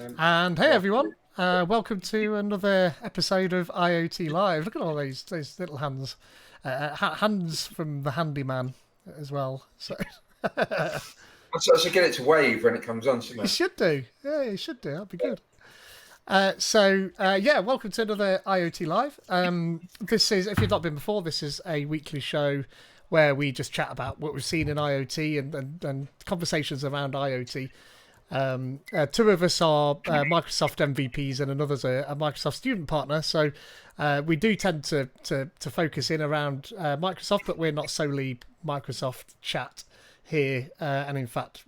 And hey everyone, welcome to another episode of IoT Live. Look at all those little hands, hands from the handyman as well. So I should get it to wave when it comes on, shouldn't I? you should do, yeah, you should do. That'd be good. Welcome to another IoT Live. This is, if you've not been before, this is a weekly show where we just chat about what we've seen in IoT and conversations around IoT. Two of us are Microsoft MVPs and another's a Microsoft student partner. So we do tend to focus in around Microsoft, but we're not solely Microsoft chat here. And in fact,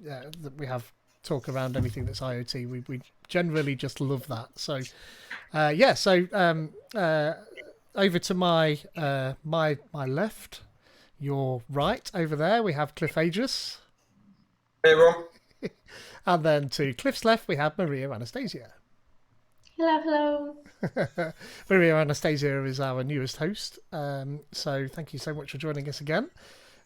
we have talk around anything that's IoT. We generally just love that. So over to my left, your right over there, we have Cliff Aegis. Hey, Ron. And then to Cliff's left, we have Maria Anastasia. Hello. Maria Anastasia is our newest host. So thank you so much for joining us again.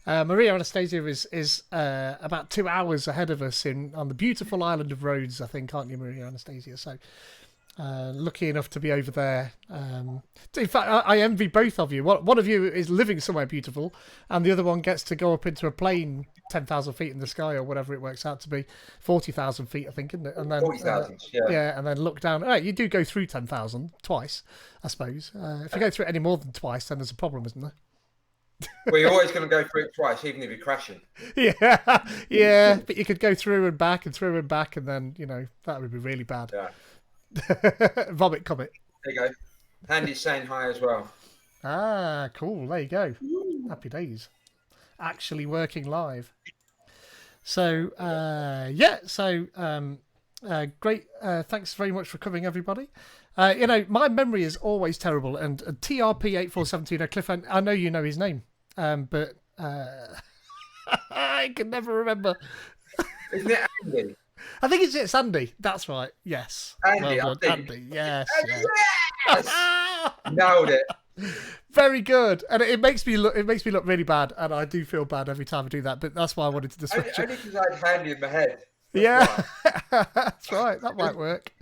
Maria Anastasia is about 2 hours ahead of us on the beautiful island of Rhodes, I think, aren't you, Maria Anastasia? So lucky enough to be over there. In fact, I envy both of you. One of you is living somewhere beautiful, and the other one gets to go up into a plane 10,000 feet in the sky, or whatever it works out to be, 40,000 feet, I think, isn't it? And then 40,000, yeah. Yeah, and then look down. Right, you do go through 10,000 twice, I suppose. If you go through it any more than twice, then there's a problem, isn't there? Well, you're always going to go through it twice, even if you're crashing. Yeah, but you could go through and back, and then, that would be really bad. Yeah. Vomit comet. There you go. Andy's saying hi as well. Ah, cool. There you go. Happy days. Actually working live. So, great. Thanks very much for coming, everybody. My memory is always terrible, and TRP8472, Cliff, I know you know his name, but I can never remember. Isn't it Andy? I think it's Andy. That's right. Yes. Andy, well done. Andy. Yes. Yes! Nailed it. Very good, and it makes me look really bad, and I do feel bad every time I do that. But that's why I wanted to discuss it. Only because I had Handy in my head. That's right. That might work.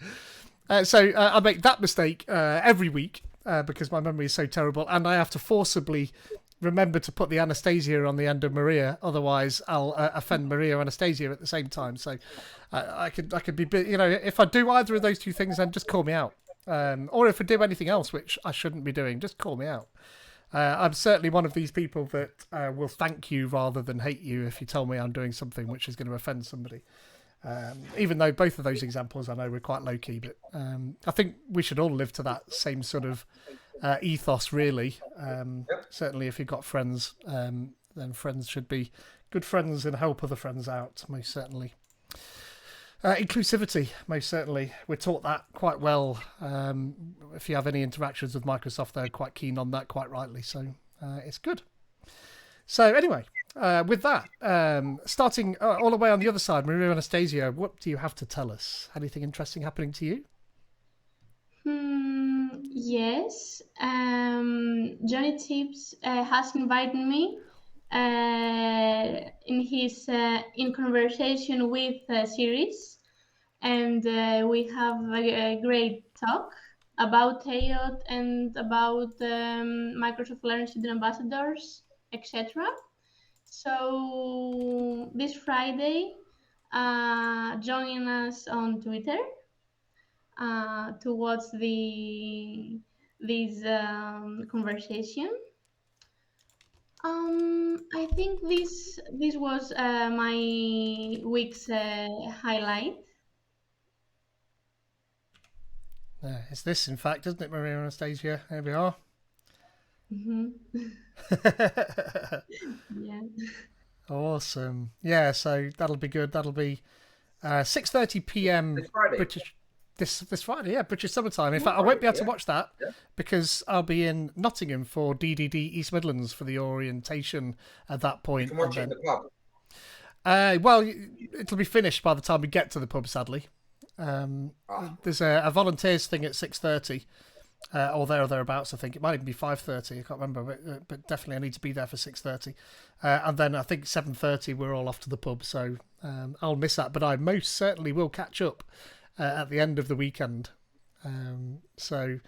So I make that mistake every week because my memory is so terrible, and I have to forcibly remember to put the Anastasia on the end of Maria, otherwise I'll offend Maria Anastasia at the same time. So I could be, if I do either of those two things, then just call me out. Or if I do anything else which I shouldn't be doing, just call me out. I'm certainly one of these people that will thank you rather than hate you if you tell me I'm doing something which is going to offend somebody. Even though both of those examples I know were quite low-key, but I think we should all live to that same sort of ethos, really. Certainly if you've got friends, then friends should be good friends and help other friends out, most certainly. Inclusivity, most certainly. We're taught that quite well. If you have any interactions with Microsoft, they're quite keen on that, quite rightly. So it's good. So anyway, with that, starting all the way on the other side, Maria Anastasia, what do you have to tell us? Anything interesting happening to you? Yes. Johnny Tips has invited me in his In Conversation with series. And we have a great talk about IoT and about Microsoft Learning Student Ambassadors, etc. So this Friday, join us on Twitter to watch this conversation. I think this was my week's highlight. It's this, in fact, isn't it, Maria Anastasia? Here we are. Yeah. Awesome. Yeah, so that'll be good. That'll be 6:30 p.m. This Friday. British. This Friday, yeah, British summertime. In fact, I won't be able to watch that because I'll be in Nottingham for DDD East Midlands for the orientation at that point. You can watch it in the pub. Well, it'll be finished by the time we get to the pub, sadly. There's a volunteers thing at 6:30, or there or thereabouts. I think it might even be 5:30. I can't remember, but definitely I need to be there for 6:30, and then I think 7:30 we're all off to the pub. So I'll miss that, but I most certainly will catch up at the end of the weekend. So,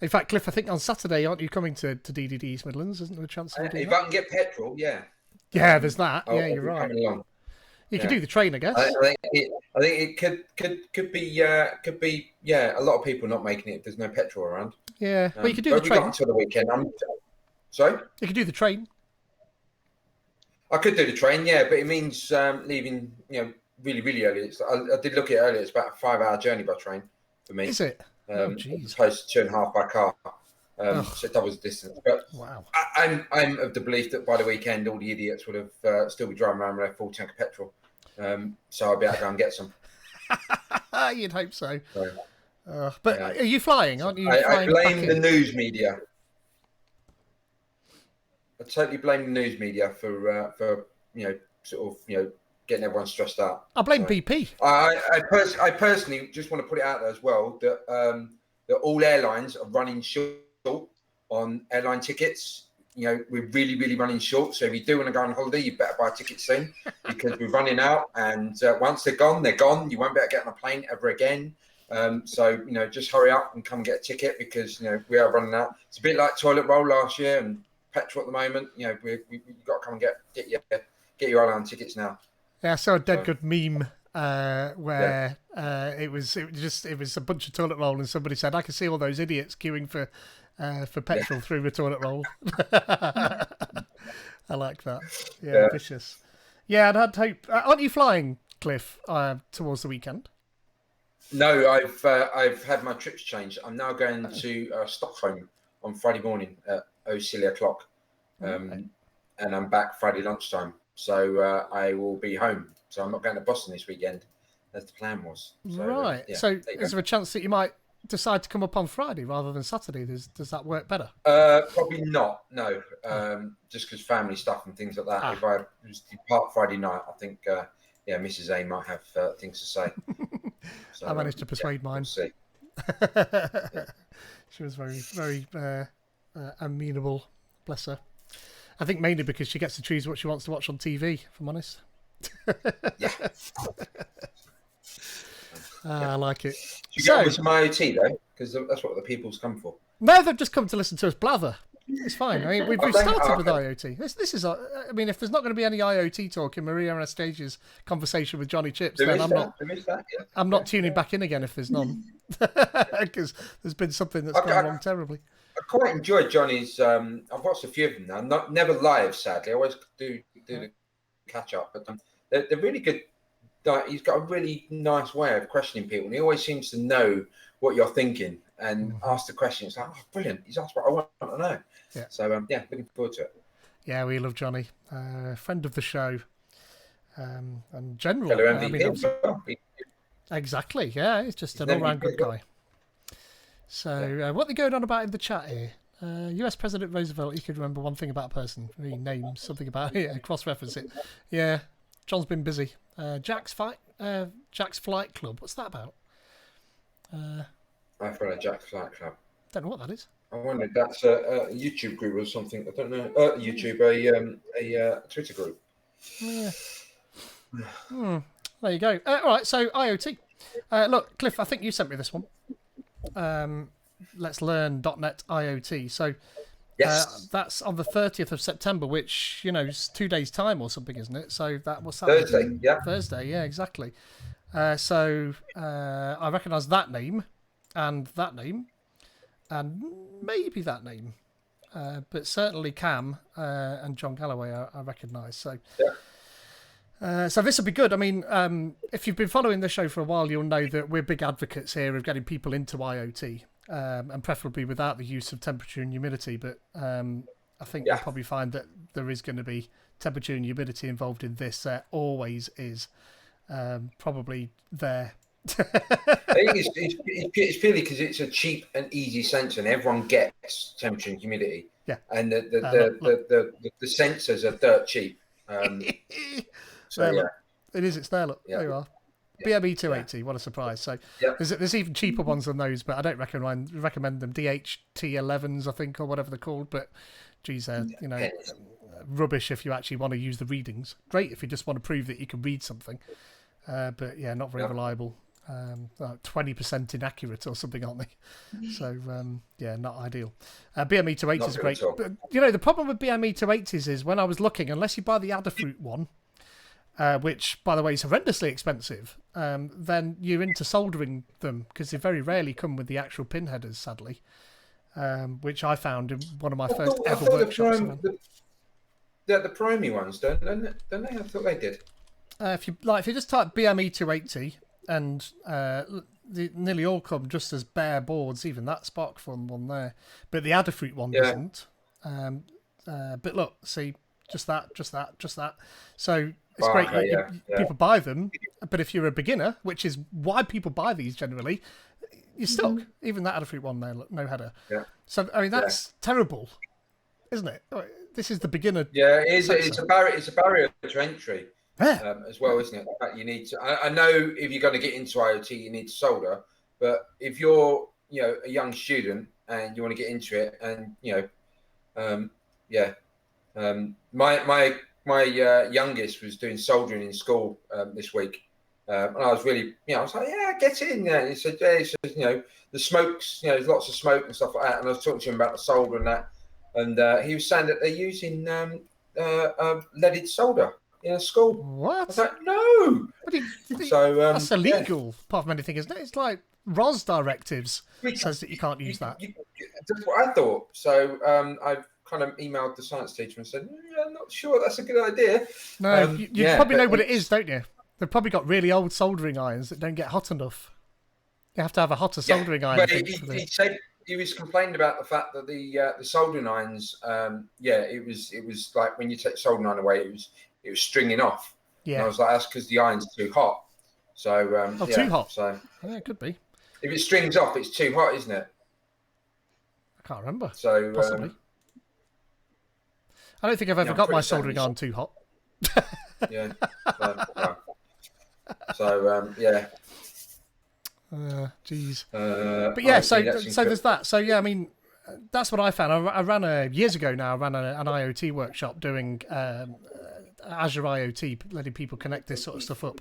in fact, Cliff, I think on Saturday, aren't you coming to DDD East Midlands? Isn't there a chance of you doing If that? I can get petrol, yeah. Yeah, there's that. I'll You're be right. coming along. You could Yeah. do the train, I guess. I think it could be a lot of people not making it if there's no petrol around. Yeah, well, you could do the but we got train. until the weekend. Sorry? You could do the train. I could do the train, yeah, but it means leaving, really, really early. I did look at it earlier. It's about a 5-hour journey by train for me. Is it? As Jeez. opposed to 2.5 by car. So it doubles the distance. But Wow. I'm of the belief that by the weekend, all the idiots would have still be driving around with their full tank of petrol. So I'll be able to go and get some. You'd hope so. So, but yeah. are you flying? Aren't you? I blame the news media. I totally blame the news media for getting everyone stressed out. I blame BP. I personally just want to put it out there as well that that all airlines are running short on airline tickets. We're really, really running short. So if you do want to go on holiday, you better buy tickets soon because we're running out. And once they're gone, they're gone. You won't be able to get on a plane ever again. So just hurry up and come get a ticket because we are running out. It's a bit like toilet roll last year and petrol at the moment. We've got to come and get your airline tickets now. Yeah, I saw a dead good meme where it was a bunch of toilet roll and somebody said, "I can see all those idiots queuing for petrol through the toilet roll." I like that. Yeah, vicious. Yeah, and I'd hope. Aren't you flying, Cliff, towards the weekend? No, I've had my trips changed. I'm now going to Stockholm on Friday morning at o'clock, and I'm back Friday lunchtime. So I will be home. So I'm not going to Boston this weekend, as the plan was. So, right. So is there a chance that you might decide to come up on Friday rather than Saturday? Does that work better? Probably not. No, just because family stuff and things like that. If I just depart Friday night, I think Mrs. A might have things to say. So, I managed to persuade mine. We'll see. She was very, very amenable. Bless her. I think mainly because she gets to choose what she wants to watch on TV, if I'm honest. Yeah. I like it. You get with some IoT though, because that's what the people's come for. No, they've just come to listen to us blather. It's fine. I mean, we've started with IoT. This is. I mean, if there's not going to be any IoT talk in Maria Anastasia's conversation with Johnny Chips, then I'm not tuning back in again if there's none, because there's been something that's gone wrong terribly. I quite enjoyed Johnny's. I've watched a few of them now. Never live, sadly. I always do the catch up, but they're really good. He's got a really nice way of questioning people, and he always seems to know what you're thinking and ask the question. It's like, oh, brilliant! He's asked what I want to know. Yeah. So looking forward to it. Yeah, we love Johnny, friend of the show, and general. Fellow MVP. Exactly. Yeah, he's just an all-round good guy. So, what are they going on about in the chat here? US President Roosevelt, he could remember one thing about a person. He named something about it, cross-reference it. Yeah, John's been busy. Jack's Flight Club. What's that about? I've heard of Jack's Flight Club. Don't know what that is. I wonder if that's a YouTube group or something. I don't know. YouTube, a Twitter group. Yeah. There you go. All right, so IoT. Look, Cliff, I think you sent me this one. Let's learn.net IoT. So yes, that's on the 30th of September, which is 2 days' time or something, isn't it? So what's that? Thursday. Yeah. Thursday. Yeah, exactly. So I recognise that name, and maybe that name, but certainly Cam and John Galloway I recognise. So. Yeah. So this will be good. I mean, if you've been following the show for a while, you'll know that we're big advocates here of getting people into IoT, and preferably without the use of temperature and humidity. But I think you'll probably find that there is going to be temperature and humidity involved in this. There always is, probably there. I think it's purely because it's a cheap and easy sensor, and everyone gets temperature and humidity. Yeah, and the sensors are dirt cheap. So it is. It's there. Look, there you are. BME 280. What a surprise! So there's even cheaper ones than those, but I don't recommend them. DHT11s, I think, or whatever they're called. But geez, rubbish if you actually want to use the readings. Great if you just want to prove that you can read something. But yeah, not very reliable. 20% inaccurate or something, aren't they? So yeah, not ideal. BME 280 is great. But, you know, the problem with BME 280s is when I was looking, unless you buy the Adafruit one, which by the way is horrendously expensive, then you're into soldering them because they very rarely come with the actual pin headers, sadly. Which I found in one of my first ever workshops. The primary ones, don't they? I thought they did. If you just type BME 280, and nearly all come just as bare boards. Even that SparkFun one there, but the Adafruit one doesn't. But look, see, just that. So it's great. People buy them, but if you're a beginner, which is why people buy these generally, you're stuck. Even that Adafruit one there, no header. Yeah. So I mean that's terrible, isn't it? This is the beginner. Yeah, it's a barrier to entry. As well, isn't it? You need to. I know if you're going to get into IoT, you need to solder. But if you're, a young student and you want to get into it, and my youngest was doing soldering in school this week, and I was really, I was like, yeah, get in there. And he said, yeah, the smokes, there's lots of smoke and stuff like that. And I was talking to him about the solder and that, and he was saying that they're using leaded solder in a school. What? I was like, no. So that's illegal. Apart from anything, isn't it? It's like ROS directives says that you can't use that. That's what I thought. So I've kind of emailed the science teacher and said, I'm not sure that's a good idea. No, you probably know what it is, don't you? They've probably got really old soldering irons that don't get hot enough. You have to have a hotter soldering iron. But he said he was complaining about the fact that the soldering irons, it was like when you take the soldering iron away, it was stringing off. Yeah. And I was like, that's because the iron's too hot. So too hot. So yeah, it could be. If it strings off, it's too hot, isn't it? I can't remember. So possibly. I don't think I've ever got my soldering iron too hot. Yeah. So yeah. Geez. But yeah, so there's that. So yeah, I mean, that's what I found. I ran years ago now. I ran an IoT workshop doing Azure IoT, letting people connect this sort of stuff up.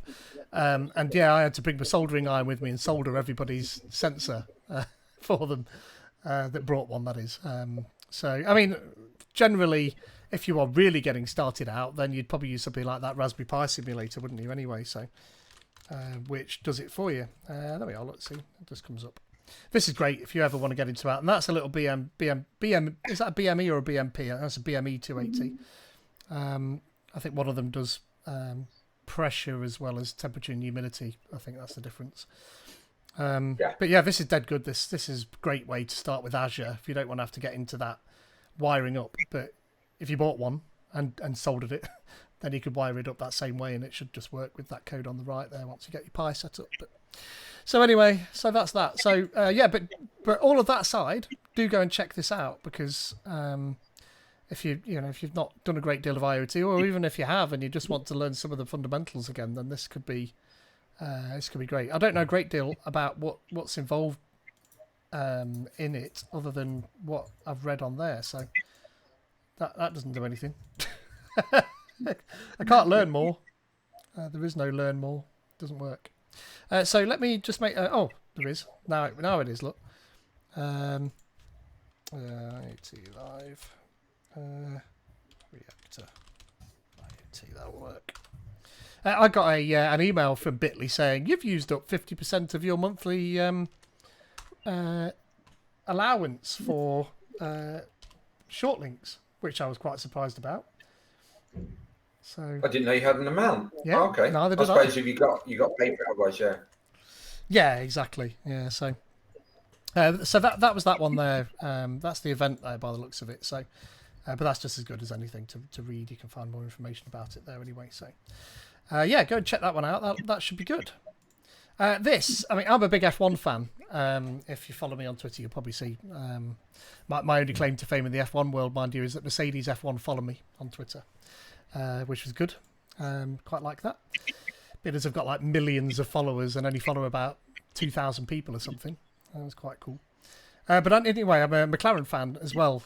And yeah, I had to bring my soldering iron with me and solder everybody's sensor for them that brought one. That is. So I mean, generally, if you are really getting started out, then you'd probably use something like that Raspberry Pi simulator, wouldn't you? Anyway, so. Which does it for you. There we are. Let's see. It just comes up. This is great if you ever want to get into that. And that's a little BM. Is that a BME or a BMP? That's a BME 280. I think one of them does pressure as well as temperature and humidity. I think that's the difference. But yeah, this is dead good. This is a great way to start with Azure if you don't want to have to get into that wiring up. But if you bought one and soldered it, then you could wire it up that same way and it should just work with that code on the right there once you get your Pi set up. But so anyway, so that's that. So but all of that aside, do go and check this out because if you've not done a great deal of IoT, or even if you have and you just want to learn some of the fundamentals again, then this could be great. I don't know a great deal about what's involved in it other than what I've read on there, so that doesn't do anything. I can't learn more. There is no learn more. It doesn't work. So let me just make. There is now. It is. Look. IoTeaLive reactor. IoT. That'll work. I got an email from Bitly saying you've used up 50% of your monthly allowance for short links, which I was quite surprised about. So I didn't know you had an amount. Yeah. Oh, okay. Neither I did suppose if you got paid for it otherwise, yeah. Yeah, exactly. Yeah. So that was that one there. That's the event there by the looks of it. So, but that's just as good as anything to read. You can find more information about it there anyway. So, go and check that one out. That should be good. I'm a big F1 fan. If you follow me on Twitter, you'll probably see my only claim to fame in the F1 world, mind you, is that Mercedes F1 follow me on Twitter, which was good. Quite like that. Because I've got like millions of followers and only follow about 2,000 people or something. That was quite cool. But anyway, I'm a McLaren fan as well,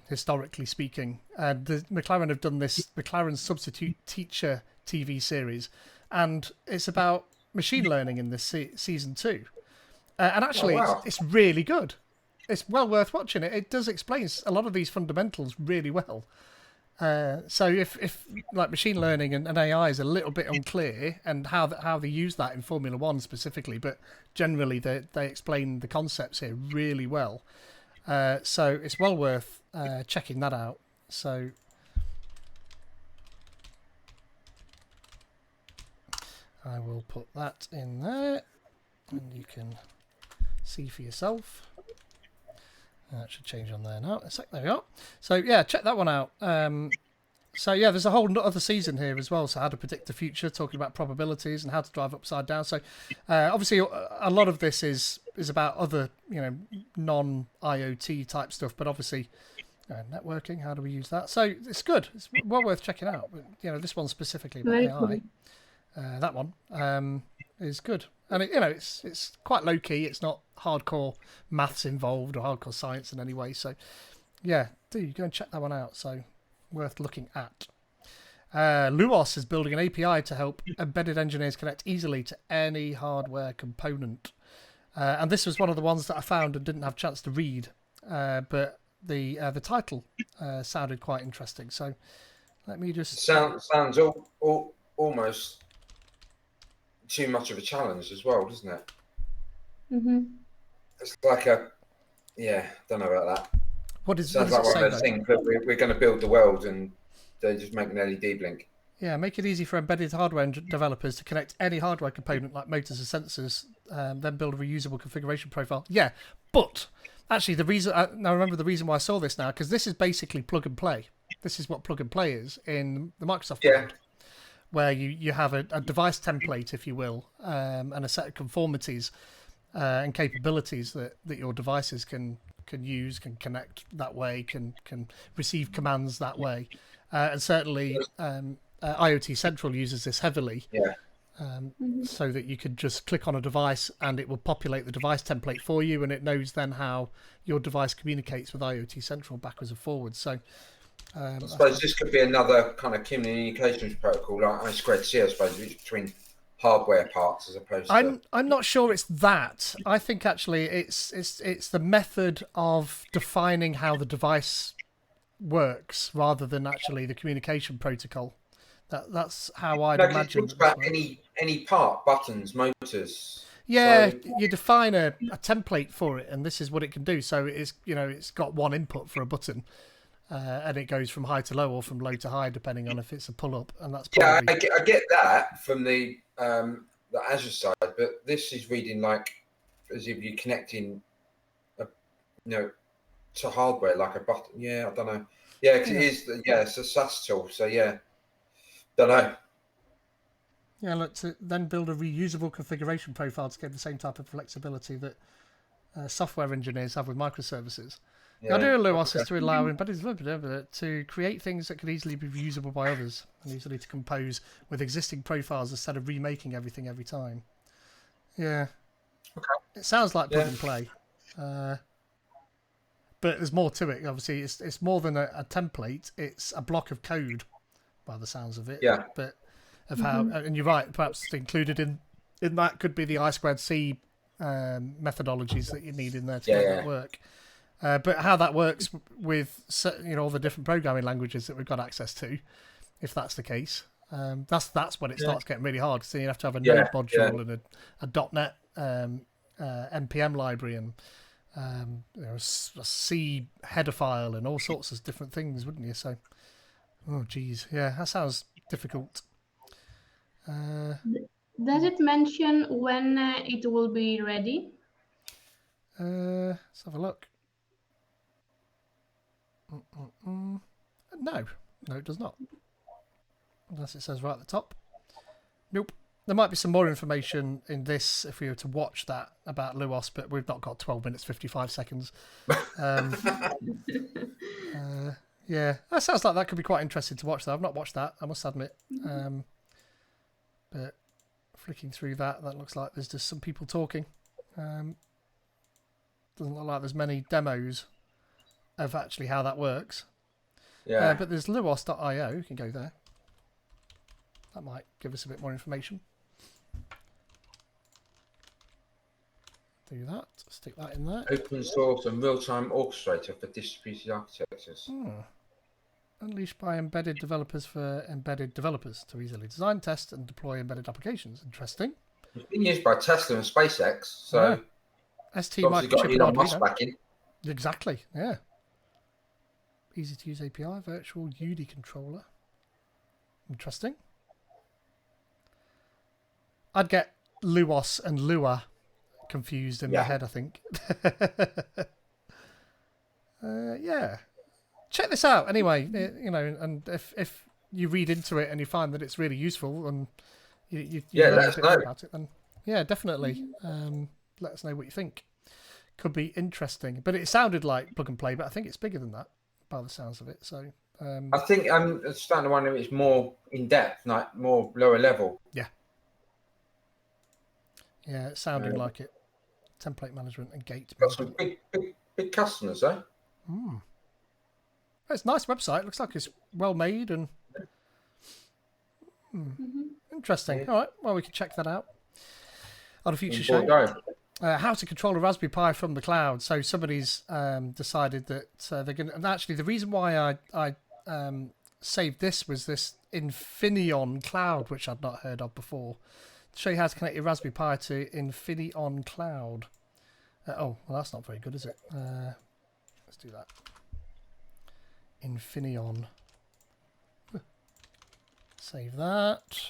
historically speaking. And McLaren have done this McLaren Substitute Teacher TV series, and it's about machine learning in this season 2. And actually, wow. it's really good. It's well worth watching it. It does explain a lot of these fundamentals really well. So if like machine learning and AI is a little bit unclear, and how they use that in Formula One specifically, but generally they explain the concepts here really well. So it's well worth checking that out. So I will put that in there, and you can see for yourself. That should change on there now. A sec, there we are. So yeah, check that one out. So yeah, there's a whole other season here as well. So how to predict the future, talking about probabilities and how to drive upside down. So obviously a lot of this is about other, non-IoT type stuff, but obviously networking. How do we use that? So it's good. It's well worth checking out. But, this one specifically about Very AI. cool. That one is good, and it's quite low key. It's not hardcore maths involved or hardcore science in any way. So yeah, do go and check that one out. So worth looking at. Luos is building an API to help embedded engineers connect easily to any hardware component, and this was one of the ones that I found and didn't have a chance to read, but the title sounded quite interesting. So let me just sounds almost too much of a challenge as well, doesn't it? Mm-hmm. It's like don't know about that. what Sounds does like it one of say, those though? things that we're going to build the world and they just make an LED blink. Yeah, make it easy for embedded hardware developers to connect any hardware component like motors and sensors, then build a reusable configuration profile. Yeah, but actually the reason, now remember the reason why I saw this now, because this is basically plug and play. This is what plug and play is in the Microsoft world, where you have a device template, if you will, and a set of conformities and capabilities that your devices can use, can connect that way, can receive commands that way. And certainly IoT Central uses this heavily, so that you could just click on a device and it will populate the device template for you, and it knows then how your device communicates with IoT Central backwards and forwards. So I suppose this could be another kind of communications protocol, like I2C, I suppose, which is between hardware parts as opposed to. I'm not sure it's that. I think actually it's the method of defining how the device works rather than actually the communication protocol. That's how I'd imagine. It talks about any part, buttons, motors. Yeah, So, you define a template for it, and this is what it can do. So it's got one input for a button, and it goes from high to low or from low to high depending on if it's a pull up, and that's probably... I get that from the Azure side, but this is reading like as if you're connecting, to hardware like a button. Yeah, I don't know. Yeah, cause it is. Yeah, it's a SaaS tool. So yeah, don't know. Yeah, look, to then build a reusable configuration profile to get the same type of flexibility that software engineers have with microservices. The idea of Luos is to allow embedded developers to create things that could easily be reusable by others and easily to compose with existing profiles instead of remaking everything every time. Yeah. Okay. It sounds like plug and play. But there's more to it. Obviously, it's more than a template. It's a block of code, by the sounds of it. Yeah. But of how, and you're right, perhaps included in that could be the I2C methodologies that you need in there to make that work. But how that works with all the different programming languages that we've got access to, if that's the case, that's when it starts getting really hard. So you have to have a Node module and a .NET npm library and a C header file and all sorts of different things, wouldn't you? So, oh geez, yeah, that sounds difficult. Does it mention when it will be ready? Let's have a look. No, it does not. Unless it says right at the top. Nope. There might be some more information in this if we were to watch that about Luos, but we've not got 12 minutes 55 seconds. Yeah, that sounds like that could be quite interesting to watch though. I've not watched that, I must admit. But flicking through that looks like there's just some people talking. Doesn't look like there's many demos of actually how that works. Yeah. But there's luos.io, you can go there. That might give us a bit more information. Do that. Stick that in there. Open source and real-time orchestrator for distributed architectures. Unleashed by embedded developers for embedded developers to easily design, test, and deploy embedded applications. Interesting. It's been used by Tesla and SpaceX, so ST obviously got microchip and Elon Musk Arduino. back in. Exactly. Yeah. Easy to use API, virtual UD controller. Interesting. I'd get Luos and Lua confused in my head, I think. Yeah. Check this out anyway. You know, and if you read into it and you find that it's really useful and you Yeah, learn let a us bit more know. about it, then yeah, definitely. Let us know what you think. Could be interesting. But it sounded like plug and play, but I think it's bigger than that by the sounds of it. So I think I'm starting to wonder if it's more in depth, like more lower level. yeah, it's sounding like it. Template management and gate Got some management. big customers, though. It's a nice website. Looks like it's well made and interesting. Yeah. All right, well we can check that out on a future show. How to control a Raspberry Pi from the cloud. So somebody's decided that they're going to... And actually, the reason why I saved this was this Infineon Cloud, which I'd not heard of before. To show you how to connect your Raspberry Pi to Infineon Cloud. Oh, well, that's not very good, is it? Let's do that. Infineon. Save that.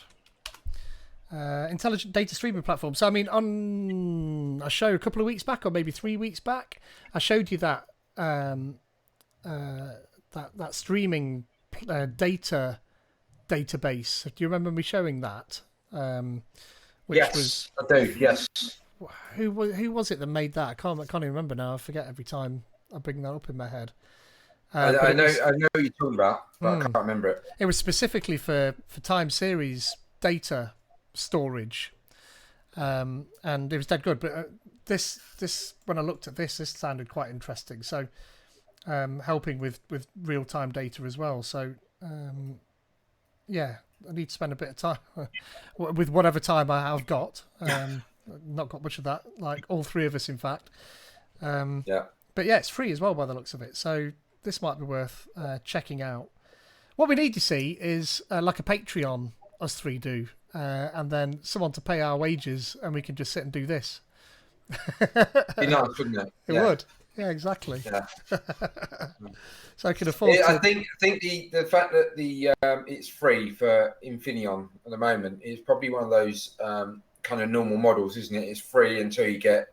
Intelligent data streaming platform. So I mean, on a show a couple of weeks back, or maybe 3 weeks back, I showed you that that streaming data database. Do you remember me showing that? Which yes, was, I do. Yes. Who was it that made that? I can't even remember now. I forget every time I bring that up in my head. I know what you're talking about, but I can't remember it. It was specifically for time series data storage, and it was dead good. But this when I looked at this sounded quite interesting. So helping with real time data as well. So yeah, I need to spend a bit of time with whatever time I have got. Not got much of that, like all three of us, in fact. Yeah. But yeah, it's free as well by the looks of it. So this might be worth checking out. What we need to see is like a Patreon, us three do, and then someone to pay our wages, and we can just sit and do this. Be nice, wouldn't it? It would. Yeah, exactly. Yeah. So I can afford to... I think the fact that the it's free for Infineon at the moment is probably one of those kind of normal models, isn't it? It's free until you get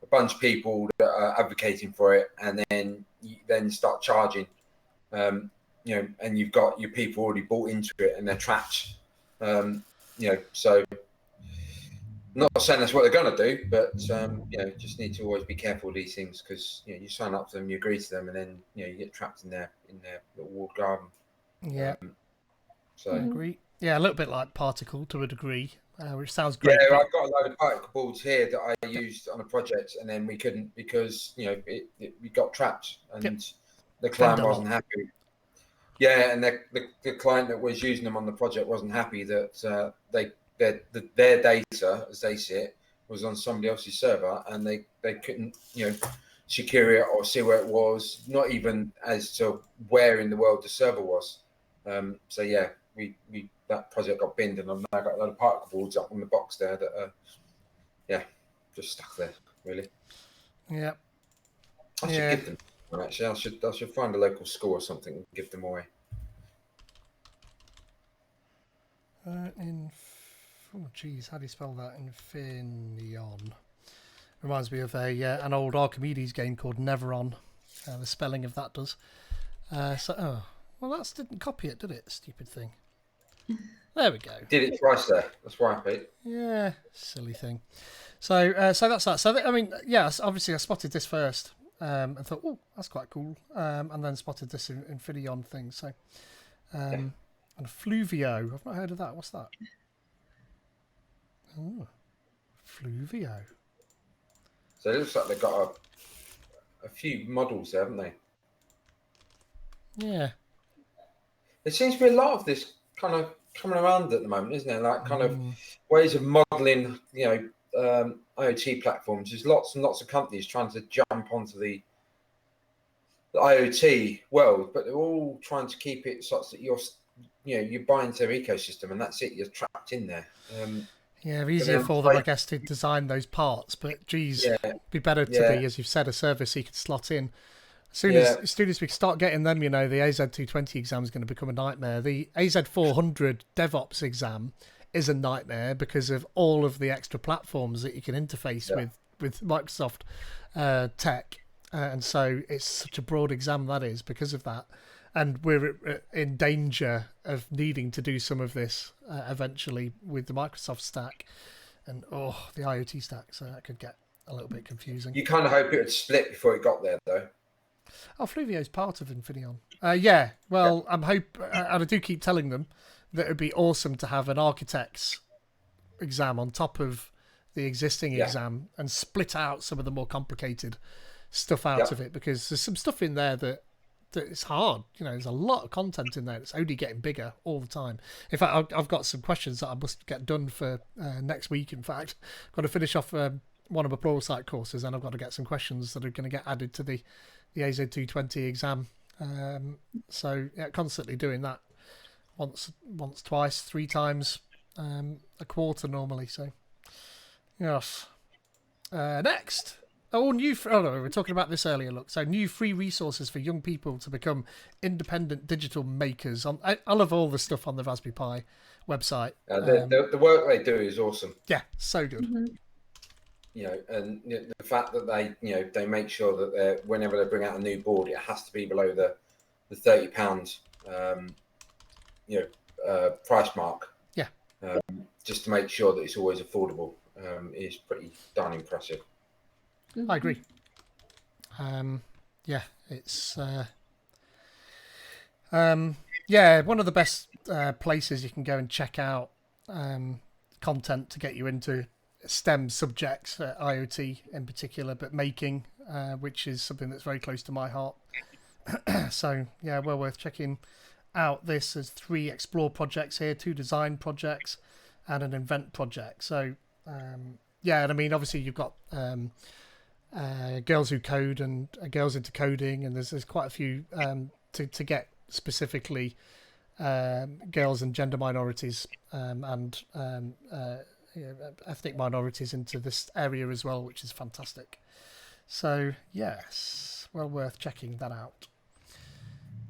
a bunch of people that are advocating for it, and then you then start charging. You know, and you've got your people already bought into it, and they're trapped. You know, so not saying that's what they're going to do, but you know, just need to always be careful with these things, because you know, you sign up to them, you agree to them, and then you know, you get trapped in their little walled garden. Yeah. So I agree. Yeah, a little bit like Particle to a degree, which sounds great. Yeah, I've got a load of particle boards here that I used on a project, and then we couldn't, because you know we got trapped, and the client wasn't happy. Yeah, and the client that was using them on the project wasn't happy that their data, as they see it, was on somebody else's server, and they couldn't, you know, secure it or see where it was, not even as to where in the world the server was. So yeah, we that project got binned, and I've now got a lot of particle boards up on the box there that are just stuck there, really. Yeah. I should give them. Actually, I should find a local school or something and give them away. Oh, geez, how do you spell that? Infineon. Reminds me of an old Archimedes game called Neveron. The spelling of that does. Well, that didn't copy it, did it? Stupid thing. There we go. Did it twice there. That's why, Pete. Yeah, silly thing. So that's that. So I mean, yes, obviously I spotted this first. And thought, oh, that's quite cool. And then spotted this Infineon thing. So, and Fluvio. I've not heard of that. What's that? Oh, Fluvio. So it looks like they've got a few models there, haven't they? Yeah. There seems to be a lot of this kind of coming around at the moment, isn't there? Like kind of ways of modelling, you know, IoT platforms, there's lots and lots of companies trying to jump onto the IoT world, but they're all trying to keep it such that you're buying into their ecosystem, and that's it. You're trapped in there. Yeah, easier for them, I guess, to design those parts. But geez, it'd be better to be, as you've said, a service you could slot in. As soon as we start getting them, the AZ220 exam is going to become a nightmare. The AZ400 DevOps exam is a nightmare because of all of the extra platforms that you can interface with Microsoft tech. And so it's such a broad exam that is because of that. And we're in danger of needing to do some of this eventually with the Microsoft stack and the IoT stack. So that could get a little bit confusing. You kind of hope it would split before it got there, though. Fluvio is part of Infineon. I'm and I do keep telling them that it'd be awesome to have an architect's exam on top of the existing exam and split out some of the more complicated stuff out of it, because there's some stuff in there that it's hard. There's a lot of content in there. It's only getting bigger all the time. In fact, I've got some questions that I must get done for next week. In fact, I've got to finish off one of my Pluralsight courses, and I've got to get some questions that are going to get added to the AZ220 exam. So constantly doing that once, twice, 3 times a quarter normally. So yes. Next. We were talking about this earlier. Look, so new free resources for young people to become independent digital makers. I love all the stuff on the Raspberry Pi website. The work they do is awesome. Yeah, so good. Mm-hmm. And the fact that they make sure that whenever they bring out a new board, it has to be below the £30 price mark. Yeah. Just to make sure that it's always affordable is pretty darn impressive. I agree. It's one of the best places you can go and check out content to get you into STEM subjects, IoT in particular, but making, which is something that's very close to my heart. So well worth checking out. This is 3 explore projects here, 2 design projects, and an invent project. So and I mean, obviously you've got Girls Who Code and Girls Into Coding, and there's quite a few to get specifically girls and gender minorities and ethnic minorities into this area as well, which is fantastic. So yes, well worth checking that out.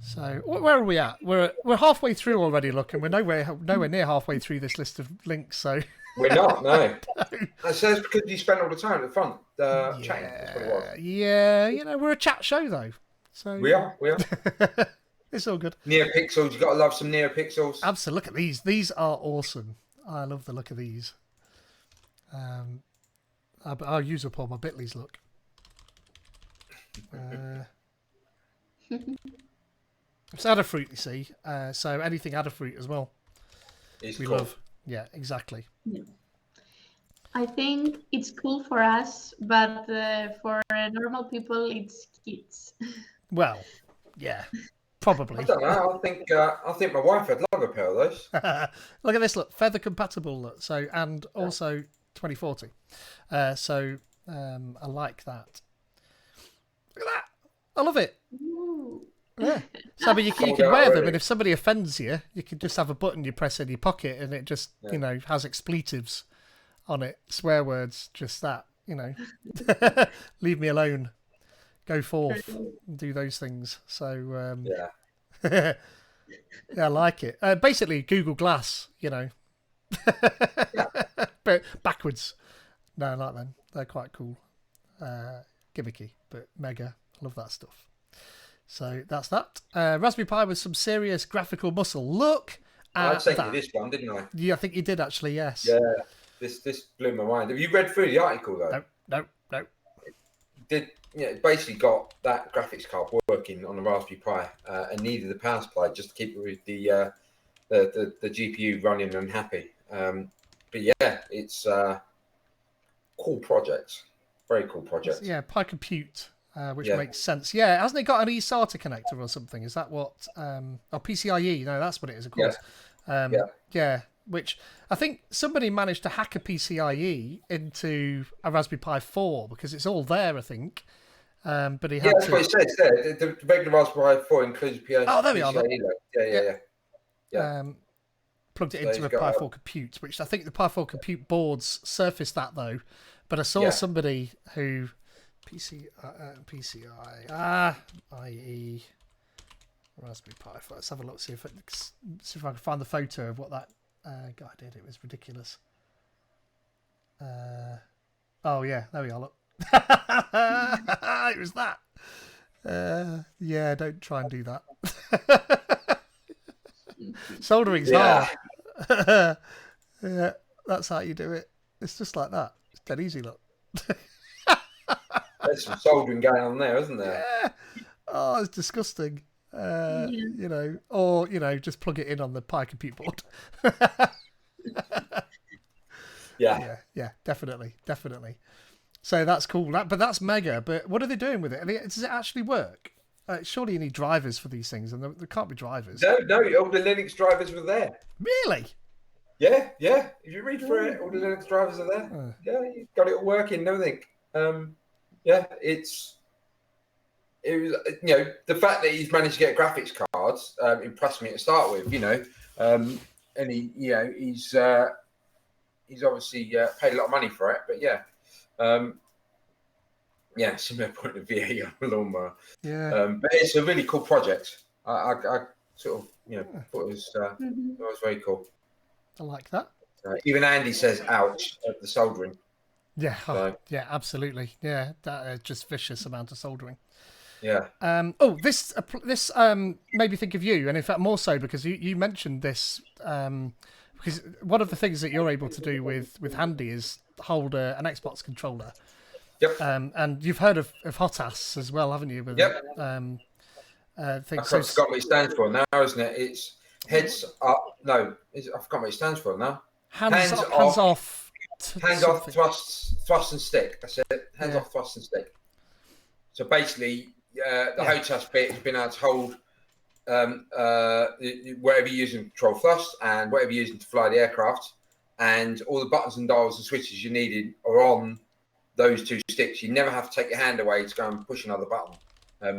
So where are we at? We're halfway through already. Look, and we're nowhere near halfway through this list of links. So we're not. No. That says because you spend all the time at the front chatting. That's what it was. Yeah, we're a chat show though. So we are. It's all good. NeoPixels, you got to love some NeoPixels. Absolutely. Look at these. These are awesome. I love the look of these. I'll use up all my Bitleys. Look. It's Adafruit, you see. So anything Adafruit as well. We love. Yeah, exactly. Yeah. I think it's cool for us, but for normal people, it's kids. Well, yeah, probably. I don't know. I think my wife would love a pair of those. Look at this. Look, feather compatible. Look, so and also 2040. So I like that. Look at that. I love it. Ooh. Yeah. So, but you can wear them, and if somebody offends you, you can just have a button you press in your pocket, and it just has expletives on it, swear words, just that. Leave me alone. Go forth and do those things. So yeah, I like it. Basically, Google Glass, but backwards. No, I like them. They're quite cool, gimmicky, but mega. I love that stuff. So that's that. Raspberry Pi with some serious graphical muscle. Look at I sent you this one, didn't I? Yeah, I think you did actually. Yes. Yeah. This blew my mind. Have you read through the article though? No. It basically got that graphics card working on the Raspberry Pi and needed the power supply just to keep it with the GPU running and happy. But yeah, it's cool projects. Very cool project. Yeah, Pi Compute. Which makes sense. Yeah, hasn't it got an eSATA connector or something? Is that what? Or PCIe? No, that's what it is, of course. Yeah. which I think somebody managed to hack a PCIe into a Raspberry Pi 4 because it's all there, I think. But he had that's what it says there. The regular Raspberry Pi 4 includes PCIe. Oh, there we are. Yeah. Plugged it into a Pi 4 Compute, which I think the Pi 4 Compute boards surfaced that though. But I saw somebody who PCI IE Raspberry Pi 4. Let's have a look. See if I can find the photo of what that guy did. It was ridiculous. Oh yeah, there we are. Look, it was that. Yeah, don't try and do that. Soldering's hard. Yeah, that's how you do it. It's just like that. It's dead easy, look. There's some soldering going on there, isn't there? Yeah. Oh, it's disgusting. You know, or just plug it in on the Pi Compute board. Yeah, definitely. So that's cool. But that's mega. But what are they doing with it? I mean, does it actually work? Surely you need drivers for these things, and there can't be drivers. No, all the Linux drivers were there. Really? Yeah. If you read through it, all the Linux drivers are there. Yeah, you've got it all working and everything. It was, the fact that he's managed to get graphics cards impressed me to start with, and he's obviously paid a lot of money for it, but similar point of VA on the lawnmower. Yeah. But it's a really cool project. I sort of, thought it was very cool. I like that. Even Andy says, "Ouch" at the soldering. Yeah, yeah, absolutely. Yeah, that just vicious amount of soldering. Yeah. This made me think of you, and in fact more so because you mentioned this. Because one of the things that you're able to do with Handy is hold an Xbox controller. Yep. And you've heard of HOTAS as well, haven't you? With yep. Thing. I forgot what it stands for now, isn't it? It's heads up. No, I forgot what it stands for now. Hands off. Hands off, thrust and stick. That's it. Hands off, thrust and stick. So basically, the HOTAS bit has been able to hold whatever you're using to control thrust and whatever you're using to fly the aircraft, and all the buttons and dials and switches you needed are on those two sticks. You never have to take your hand away to go and push another button.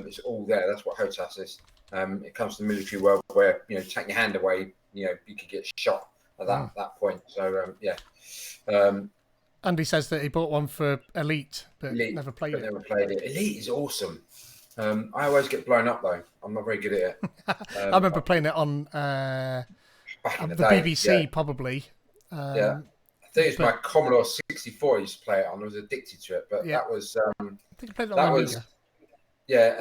It's all there. That's what HOTAS is. It comes to the military world where take your hand away, you could get shot at that point. So Andy says that he bought one for Elite, but never played it. Elite is awesome. I always get blown up though. I'm not very good at it. I remember playing it on back in the day, BBC, probably. I think it's my Commodore 64 I used to play it on. I was addicted to it, but that was. I think I played it on Amiga.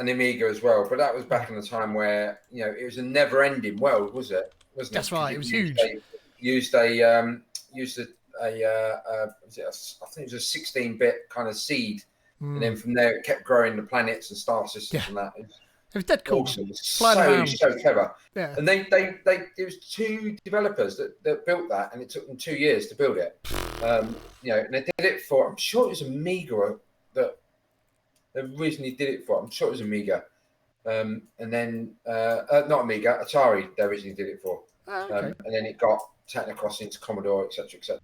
An Amiga as well. But that was back in the time where it was a never-ending world, was it? Wasn't That's it? right. It was huge. Used a I think it was a 16-bit kind of seed, and then from there it kept growing the planets and star systems and that. It was dead cool. Awesome. So clever. Yeah. And there was two developers that built that, and it took them 2 years to build it. And they did it for, I'm sure it was Amiga that the reason he did it for. I'm sure it was Amiga. And then not Amiga, Atari they originally did it for. And then it got taken across into Commodore, etc.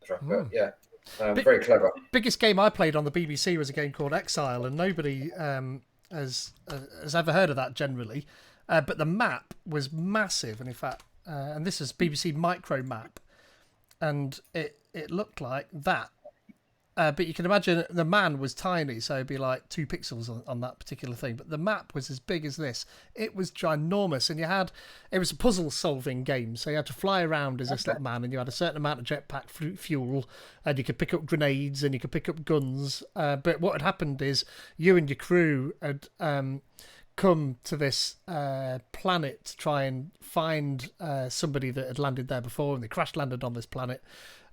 But very clever. Biggest game I played on the BBC was a game called Exile, and nobody has ever heard of that generally. But the map was massive, and in fact, and this is BBC Micro Map, and it looked like that. But you can imagine the man was tiny, so it'd be like 2 pixels on that particular thing. But the map was as big as this. It was ginormous, and it was a puzzle-solving game. So you had to fly around as this little man, and you had a certain amount of jetpack fuel, and you could pick up grenades, and you could pick up guns. But what had happened is you and your crew had come to this planet to try and find somebody that had landed there before, and they crash landed on this planet.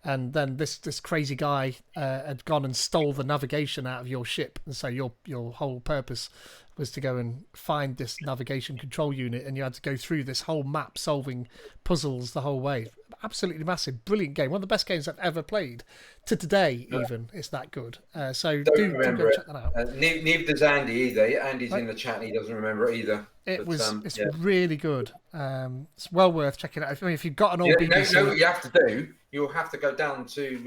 And then this crazy guy had gone and stole the navigation out of your ship, and so your whole purpose was to go and find this navigation control unit, and you had to go through this whole map solving puzzles the whole way. Absolutely massive, brilliant game. One of the best games I've ever played to today. Even it's that good. So do go check that out. Neither does Andy either. Andy's in the chat and he doesn't remember it either. It's really good. It's well worth checking out. I mean, if you've got an old BBC, know what you have to do. you'll have to go down to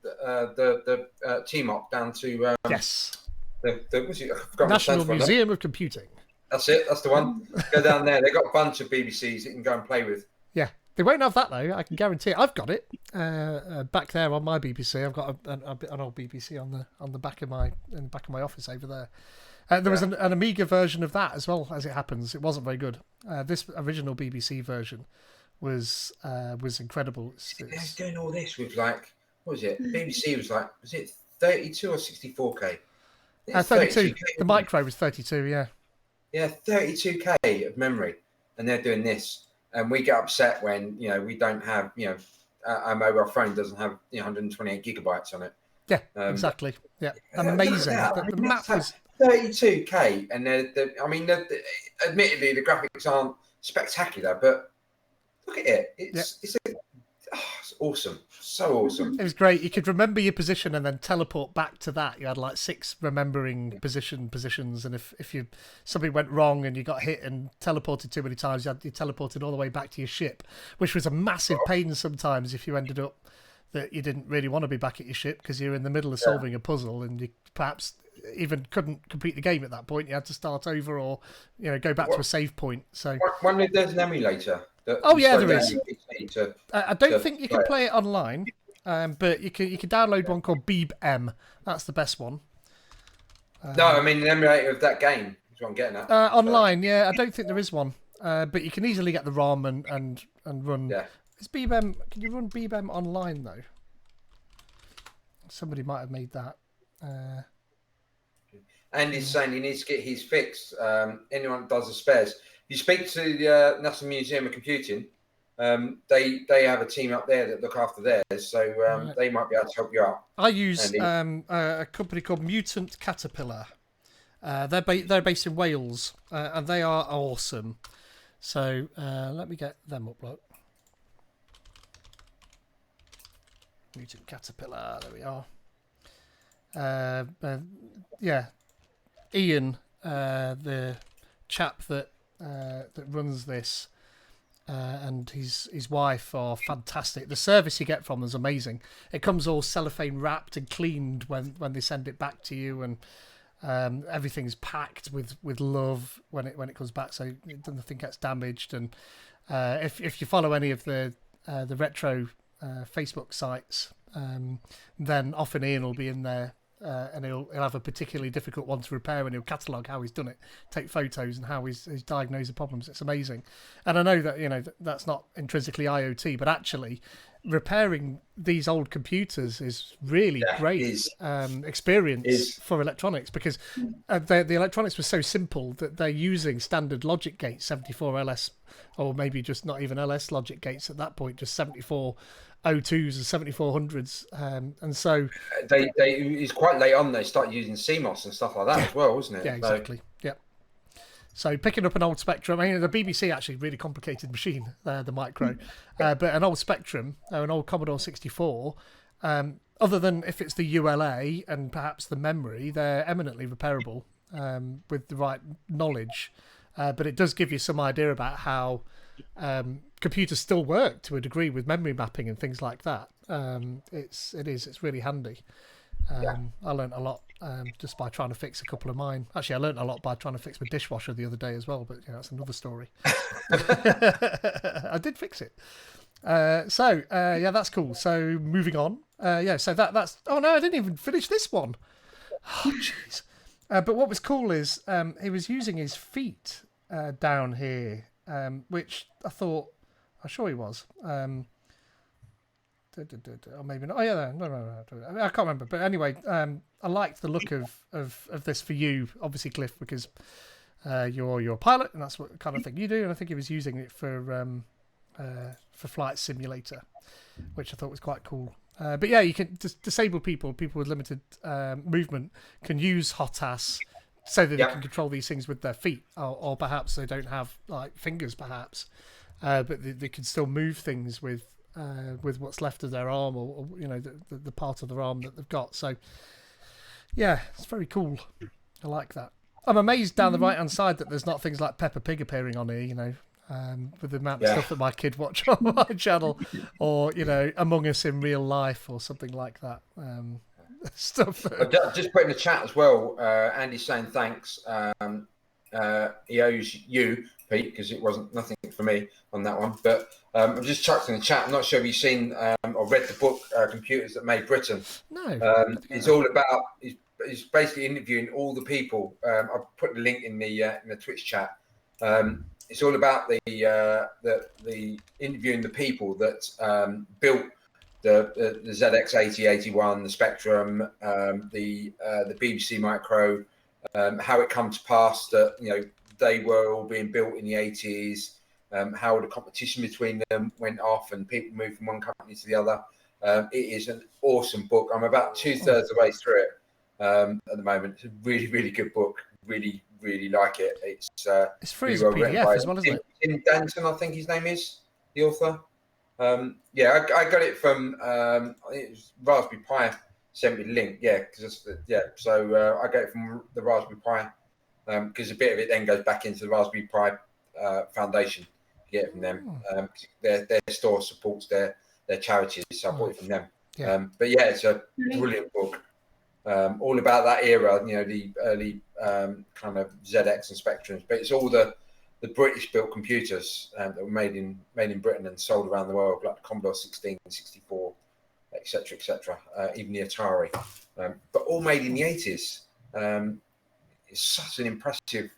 the TMOC, down to Yes. what's it? I forgot what it National stands for now. Museum of Computing. That's it. That's the one. Go down there. They've got a bunch of BBCs that you can go and play with. Yeah, they won't have that though. I can guarantee it. I've got it back there on my BBC. I've got an old BBC on the back of my office over there. There was an Amiga version of that as well. As it happens, it wasn't very good. This original BBC version was incredible. They're doing all this with like, what was it? The BBC was it 32 or 64K? 32. The micro was 32. Yeah. Yeah, 32K of memory, and they're doing this, and we get upset when we don't have our mobile phone doesn't have 128 gigabytes on it. Yeah, exactly. Yeah, amazing. The map was 32K, and admittedly the graphics aren't spectacular, but look at it. It's awesome, so awesome. It was great. You could remember your position and then teleport back to that. You had like 6 remembering positions, and if something went wrong and you got hit and teleported too many times, you teleported all the way back to your ship, which was a massive pain sometimes if you ended up that you didn't really want to be back at your ship because you're in the middle of solving a puzzle and you perhaps even couldn't complete the game at that point. You had to start over or go back to a save point. So one of there's an emulator. There is. I don't think you can play it online, but you can download one called BeebM. That's the best one. No, I mean an emulator of that game is what I'm getting at. Online, yeah. I don't think there is one, but you can easily get the ROM and run. Yeah. Is BeebM? Can you run BeebM online though? Somebody might have made that. Andy's saying he needs to get his fixed. Anyone that does the spares. You speak to the National Museum of Computing. They have a team up there that look after theirs, so they might be able to help you out. I use a company called Mutant Caterpillar. They're based in Wales, and they are awesome. So let me get them up. Look, Mutant Caterpillar. There we are. Ian, the chap that runs this, and his wife are fantastic. The service you get from them is amazing. It comes all cellophane wrapped and cleaned when they send it back to you, and everything's packed with love when it comes back, so nothing gets damaged. And if you follow any of the retro Facebook sites, then often Ian will be in there. And he'll have a particularly difficult one to repair, and he'll catalogue how he's done it, take photos, and how he's diagnosed the problems. It's amazing. And I know that that's not intrinsically IoT, but actually repairing these old computers is really great experience for electronics, because the electronics was so simple that they're using standard logic gates, 74 LS, or maybe just not even LS logic gates at that point, just 74 O2s and 7400s, and so it's quite late on. They start using CMOS and stuff like that as well, wasn't it? Yeah, exactly. Yeah. So picking up an old Spectrum. I mean, the BBC actually really complicated machine, the micro, but an old Spectrum, an old Commodore 64. Other than if it's the ULA and perhaps the memory, they're eminently repairable with the right knowledge. But it does give you some idea about how computers still work to a degree with memory mapping and things like that. It's really handy. I learned a lot just by trying to fix a couple of mine. Actually, I learned a lot by trying to fix my dishwasher the other day as well, but that's another story. I did fix it. So that's cool. So moving on. So that's... Oh, no, I didn't even finish this one. Oh, jeez. But what was cool is he was using his feet down here, which I thought... I'm sure he was. Or maybe not. Oh, yeah, no. I can't remember. But anyway, I liked the look of this for you, obviously, Cliff, because you're a pilot, and that's what kind of thing you do. And I think he was using it for Flight Simulator, which I thought was quite cool. But yeah, you can disabled people with limited movement can use HOTAS so that they can control these things with their feet, or perhaps they don't have like fingers, perhaps, but they can still move things with what's left of their arm, or the part of their arm that they've got. So yeah, it's very cool. I like that. I'm amazed down the right hand side that there's not things like Peppa Pig appearing on here. with the amount of stuff that my kid watch on my channel, or Among Us in real life or something like that. Stuff. I've just put in the chat as well. Andy's saying thanks. He owes you, Pete, because it wasn't nothing for me on that one. But I've just chucked in the chat. I'm not sure if you've seen or read the book Computers That Made Britain. No. It's all about. It's basically interviewing all the people. I've put the link in the Twitch chat. It's all about the interviewing the people that built the ZX80, 81, the Spectrum, the BBC Micro, how it come to pass that they were all being built in the 80s, how the competition between them went off and people moved from one company to the other. It is an awesome book. I'm about 2/3 of the way through it at the moment. It's a really, really good book. Really, really like it. It's free as a PDF as well, isn't it? Tim Danton, I think his name is, the author. I got it from it was Raspberry Pi sent me the link. So I got it from the Raspberry Pi because a bit of it then goes back into the Raspberry Pi Foundation. You get it from them. Their store supports their charities, so I bought it from them. It's a brilliant book. All about that era, the early kind of ZX and Spectrums, but it's all the British built computers that were made in Britain and sold around the world, like the Commodore 16, 64, etc., even the Atari, but all made in the 80s. It's such an impressive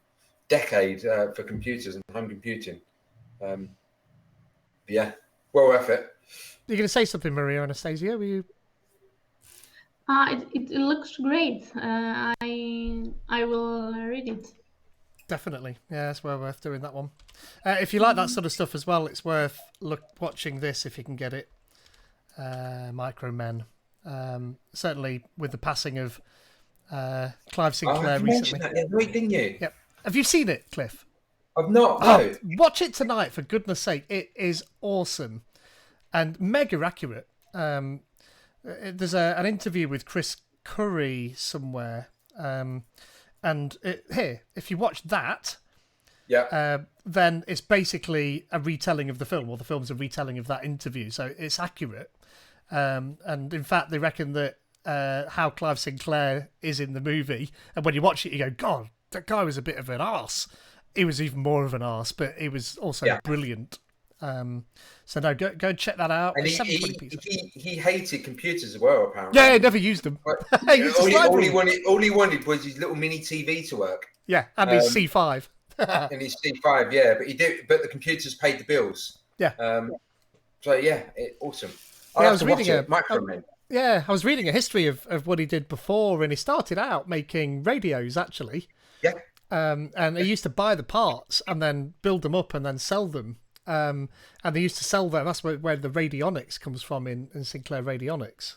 decade for computers and home computing. Well worth it. You're going to say something, Maria Anastasia? Were you? It looks great. I will read it. Definitely. Yeah, it's well worth doing that one. If you like that sort of stuff as well, it's worth watching this if you can get it. Micromen. Certainly with the passing of Clive Sinclair recently. That the other week, didn't you? Yep. Have you seen it, Cliff? I've not. No. Watch it tonight, for goodness sake. It is awesome and mega accurate. There's an interview with Chris Curry somewhere. If you watch that, then it's basically a retelling of the film, or the film's a retelling of that interview, so it's accurate. And in fact, they reckon that how Clive Sinclair is in the movie, and when you watch it, you go, God, that guy was a bit of an arse. He was even more of an arse, but he was also brilliant. So no, go and check that out. And he hated computers as well, apparently. Yeah, he never used them. all he wanted was his little mini TV to work. Yeah, and his C5. And his C5, yeah, but he did. But the computers paid the bills. Yeah. Awesome. I was reading Micromen. I was reading a history of what he did before, and he started out making radios actually. Yeah. And he used to buy the parts and then build them up and then sell them. And they used to sell them. That's where the radionics comes from in Sinclair Radionics.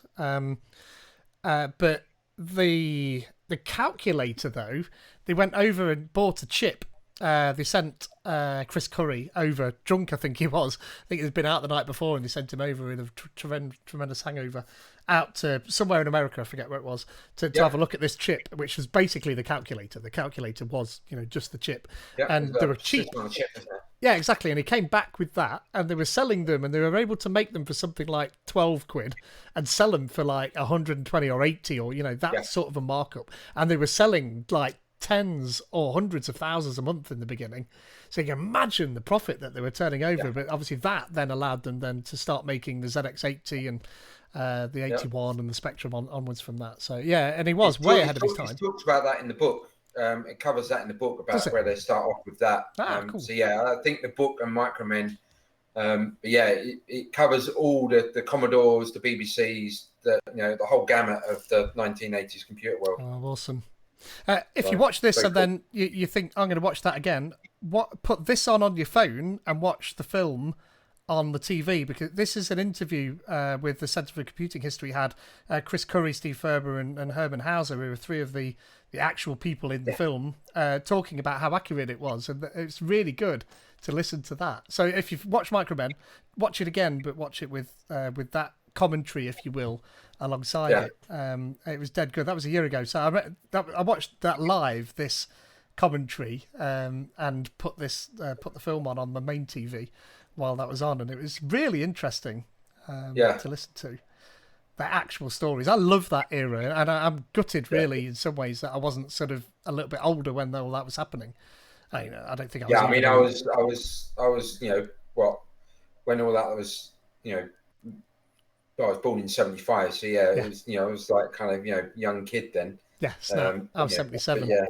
But the calculator, though, they went over and bought a chip. They sent Chris Curry over, drunk I think he was. I think he'd been out the night before, and they sent him over in a tremendous hangover out to somewhere in America, I forget where it was, to have a look at this chip, which was basically the calculator. The calculator was, just the chip. And they were cheap. Yeah, exactly. And he came back with that, and they were selling them, and they were able to make them for something like 12 quid and sell them for like 120 or 80 or, that sort of a markup. And they were selling like tens or hundreds of thousands a month in the beginning. So you can imagine the profit that they were turning over. But obviously that then allowed them then to start making the ZX80 and the 81 and the Spectrum onwards from that. So, and he was way ahead of his time. He talks about that in the book. It covers that in the book about where they start off with that. Cool. So I think the book and Micromen, it covers all the Commodores, the BBCs, the whole gamut of the 1980s computer world. Oh, awesome! If you watch this and then you think I'm going to watch that again, put this on your phone and watch the film on the TV, because this is an interview with the Centre for Computing History had Chris Curry, Steve Ferber and Herman Hauser, who were three of the actual people in the film, talking about how accurate it was, and it's really good to listen to that. So if you've watched Micromen, watch it again, but watch it with that commentary, if you will, alongside it. It was dead good. That was a year ago, so I watched that live, this commentary and put the film on the main TV while that was on, and it was really interesting to listen to. The actual stories. I love that era, and I'm gutted really in some ways that I wasn't sort of a little bit older when all that was happening. I don't think I was. Yeah, I mean, I was, when all that was, I was born in 75, so it was, I was like kind of, young kid then. Yeah, I was 77. Yeah.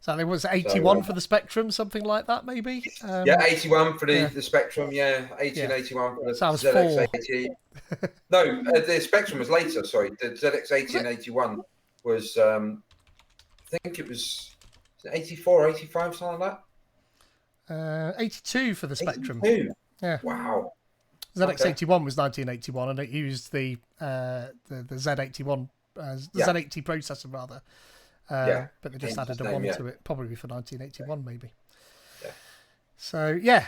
So it was 81 for the Spectrum, something like that, maybe. 81 for the Spectrum. 81 for the ZX80. No, the Spectrum was later. Sorry, the ZX80 and 81 was. I think it was 84, 85, something like that. 82 for the Spectrum. 82. Yeah. Wow. ZX81 was 1981, and it used the Z81, the Z80 processor rather. But they just added a 1 to it, probably for 1981 maybe. Yeah. So go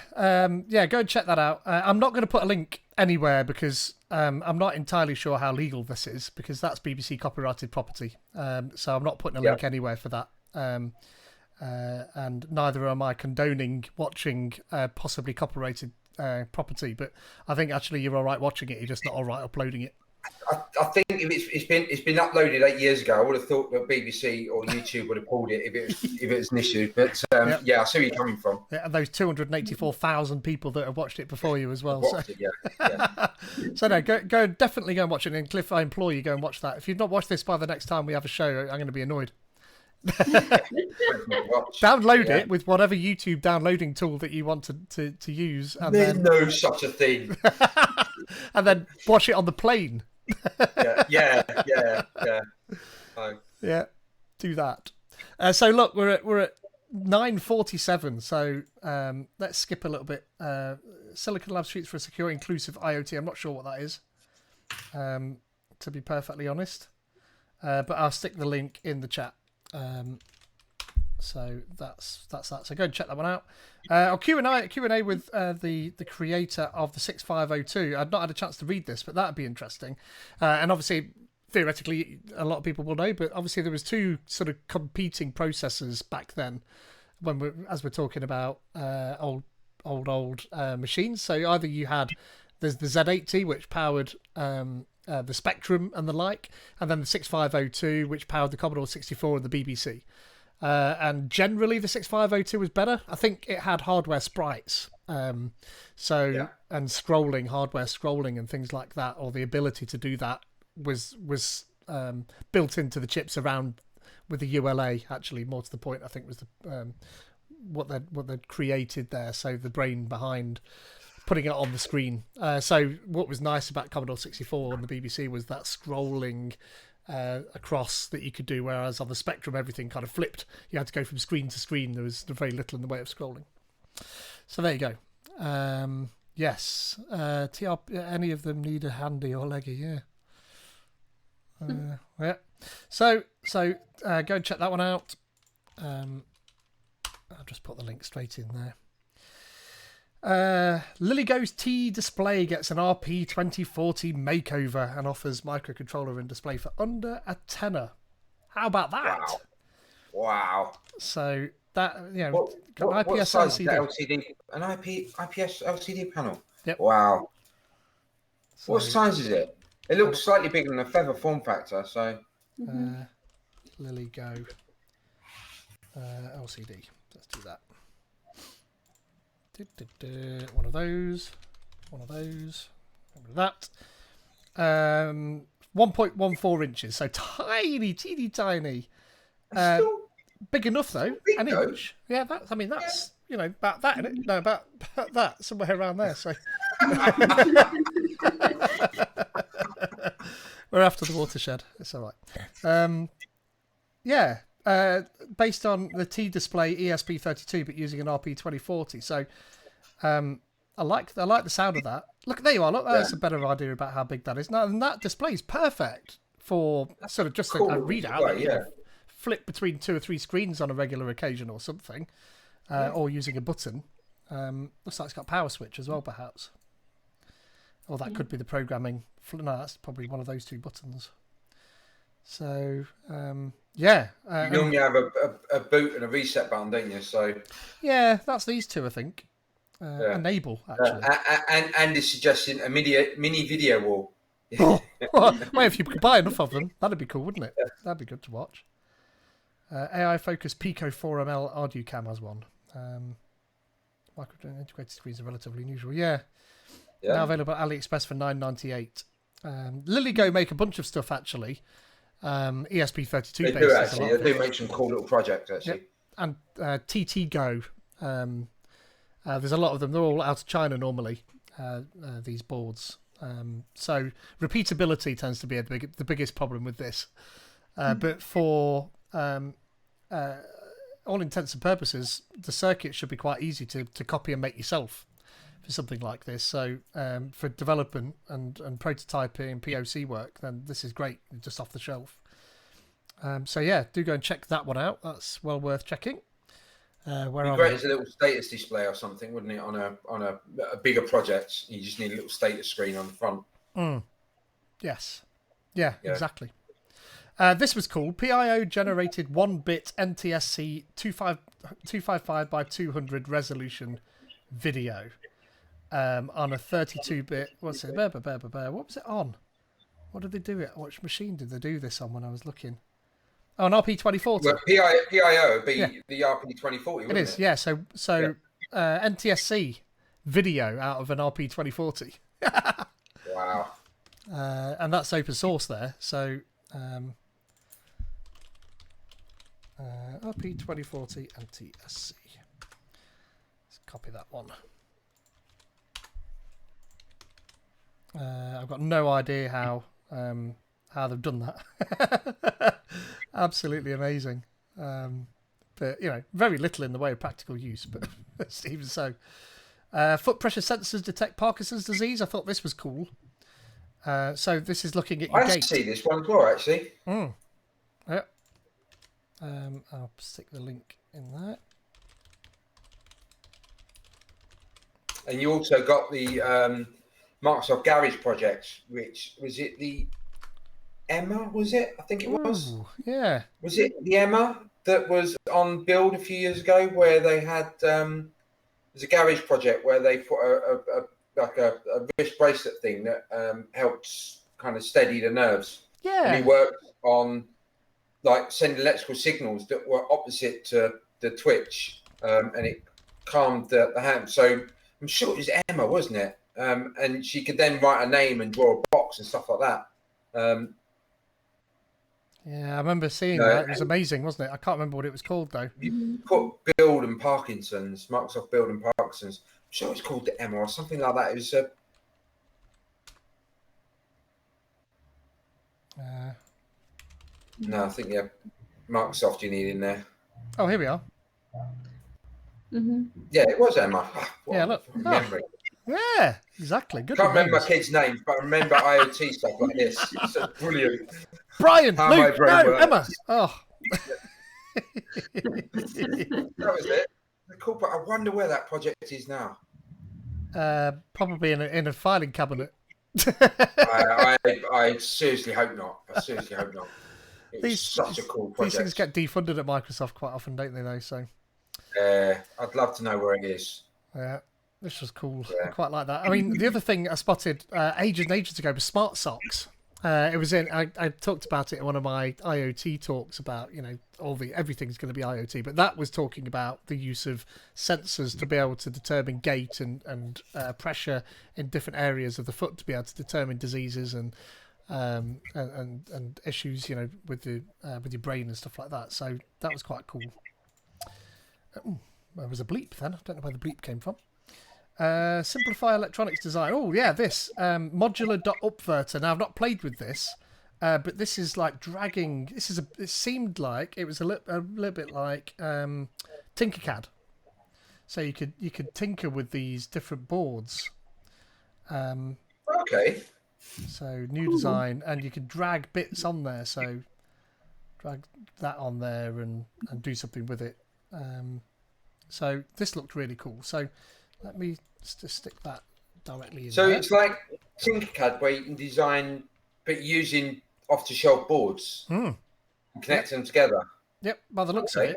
and check that out. I'm not going to put a link anywhere because I'm not entirely sure how legal this is, because that's BBC copyrighted property. So I'm not putting a link anywhere for that. And neither am I condoning watching possibly copyrighted property. But I think actually you're all right watching it. You're just not all right uploading it. I think if it's been uploaded 8 years ago, I would have thought that BBC or YouTube would have pulled it if it was an issue. But I see where you're coming from. Yeah, and those 284,000 people that have watched it before you as well. So no, definitely go and watch it. And Cliff, I implore you, go and watch that. If you've not watched this by the next time we have a show, I'm going to be annoyed. Download it with whatever YouTube downloading tool that you want to use. And There's no such a thing. And then watch it on the plane. Yeah, do that. So look, we're at 9:47. So let's skip a little bit. Silicon Lab Streets for a secure, inclusive IoT. I'm not sure what that is, to be perfectly honest. But I'll stick the link in the chat. So that's that. So go and check that one out. Our Q&A with the creator of the 6502. I'd not had a chance to read this, but that'd be interesting. And obviously, theoretically, a lot of people will know, but obviously there was two sort of competing processors back then, as we're talking about old machines. So either you had there's the Z80, which powered the Spectrum and the like, and then the 6502, which powered the Commodore 64 and the BBC. And generally the 6502 was better. I think it had hardware sprites, and scrolling, hardware scrolling and things like that, or the ability to do that was built into the chips around with the ULA. Actually, more to the point, I think was the what they'd created there. So the brain behind putting it on the screen. So what was nice about Commodore 64 and the BBC was that scrolling across that you could do, whereas on the Spectrum everything kind of flipped. You had to go from screen to screen. There was very little in the way of scrolling. So there you go. Yes, any of them need a handy or leggy, yeah. So go and check that one out. I'll just put the link straight in there. LilyGo's T display gets an RP 2040 makeover and offers microcontroller and display for under a tenner. How about that? Wow. So that got an IPS LCD. An IPS LCD panel. Yep. Wow. So, what size is it? It looks slightly bigger than a feather form factor. So LilyGo LCD. Let's do that. One of those. Remember that. 1.14 inches, so teeny tiny. Big enough though. An inch. Yeah, that's about that, isn't it? No, about that, somewhere around there. So we're after the watershed. It's all right. Based on the T display ESP32, but using an RP 2040. So I like the sound of that. Look, there you are. Look, that's a better idea about how big that is. Now, and that display is perfect for sort of just a readout. Right, flip between 2 or 3 screens on a regular occasion or something, or using a button. Looks like it's got a power switch as well, perhaps. Or that could be the programming. No, that's probably one of those 2 buttons. So yeah, You normally have a boot and a reset button, don't you? So yeah, that's these two, I think. Enable actually. And it's suggesting a mini video wall. Well, if you could buy enough of them, that'd be cool, wouldn't it? That'd be good to watch. AI focused Pico 4ML Ardu Cam has one. Micro integrated screens are relatively unusual. Yeah. Now available at AliExpress for $9.98. LilyGo make a bunch of stuff actually. ESP32 They do actually. They do make some cool little projects actually. Yep. And TT Go. There's a lot of them. They're all out of China normally. These boards. So repeatability tends to be the biggest problem with this. But for all intents and purposes, the circuit should be quite easy to copy and make yourself for something like this. So for development and prototyping and POC work, then this is great, just off the shelf. So yeah, do go and check that one out. That's well worth checking. Where It'd be great as a little status display or something, wouldn't it? On a bigger project, you just need a little status screen on the front. Yes. Yeah, exactly. This was cool. PIO generated 1-bit NTSC 255 by 200 resolution video on a 32-bit. What's it? What was it on? What did they do it? Which machine did they do this on when I was looking? Oh, an RP2040. Well, PIO would be the RP2040. It is, yeah. So NTSC video out of an RP2040. Wow. And that's open source there. So RP2040 NTSC. Let's copy that one. I've got no idea how they've done that. Absolutely amazing. But very little in the way of practical use, but even so. Foot pressure sensors detect Parkinson's disease. I thought this was cool. So this is looking at your gait. I see this one as well, actually. Yep. I'll stick the link in there. And you also got the Microsoft Garage project, which was it the Emma? Was it? I think it was. Ooh, yeah. Was it the Emma that was on Build a few years ago, where they had there's a garage project where they put a wrist bracelet thing that helps kind of steady the nerves. Yeah. And he worked on like sending electrical signals that were opposite to the twitch, and it calmed the hand. So I'm sure it was Emma, wasn't it? And she could then write a name and draw a box and stuff like that. Yeah, I remember seeing that. It was amazing, wasn't it? I can't remember what it was called though. You put Build and Parkinson's, Microsoft Build and Parkinson's. I'm sure it's called the Emma or something like that. It was. No, I think Microsoft you need in there. Oh, here we are. Yeah, it was Emma. Yeah, look. Memory. Yeah, exactly. Good. Can't remember my kids' names, but I remember IoT stuff like this. It's so brilliant. Brian, How Luke, my brain works. Emma. Oh. That was it. Cool, but I wonder where that project is now. Probably in a filing cabinet. I seriously hope not. It's such a cool project. These things get defunded at Microsoft quite often, don't they? Though, so. I'd love to know where it is. Yeah, this was cool. Yeah. I quite like that. I mean, the other thing I spotted ages and ages ago was smart socks. It was I talked about it in one of my IoT talks about everything's going to be IoT, but that was talking about the use of sensors to be able to determine gait and pressure in different areas of the foot to be able to determine diseases and issues with your brain and stuff like that. So that was quite cool. There was a bleep then. I don't know where the bleep came from. Simplify electronics design. Oh yeah, this modular.upverter. Now I've not played with this, but this is like dragging. It seemed like it was a little bit like Tinkercad. So you could tinker with these different boards. Okay. So new design, and you could drag bits on there. So drag that on there and do something with it. So this looked really cool. So let me just stick that directly in So there. it's like Tinkercad where you can design, but using off-the-shelf boards and connect them together. Yep, by the looks of it.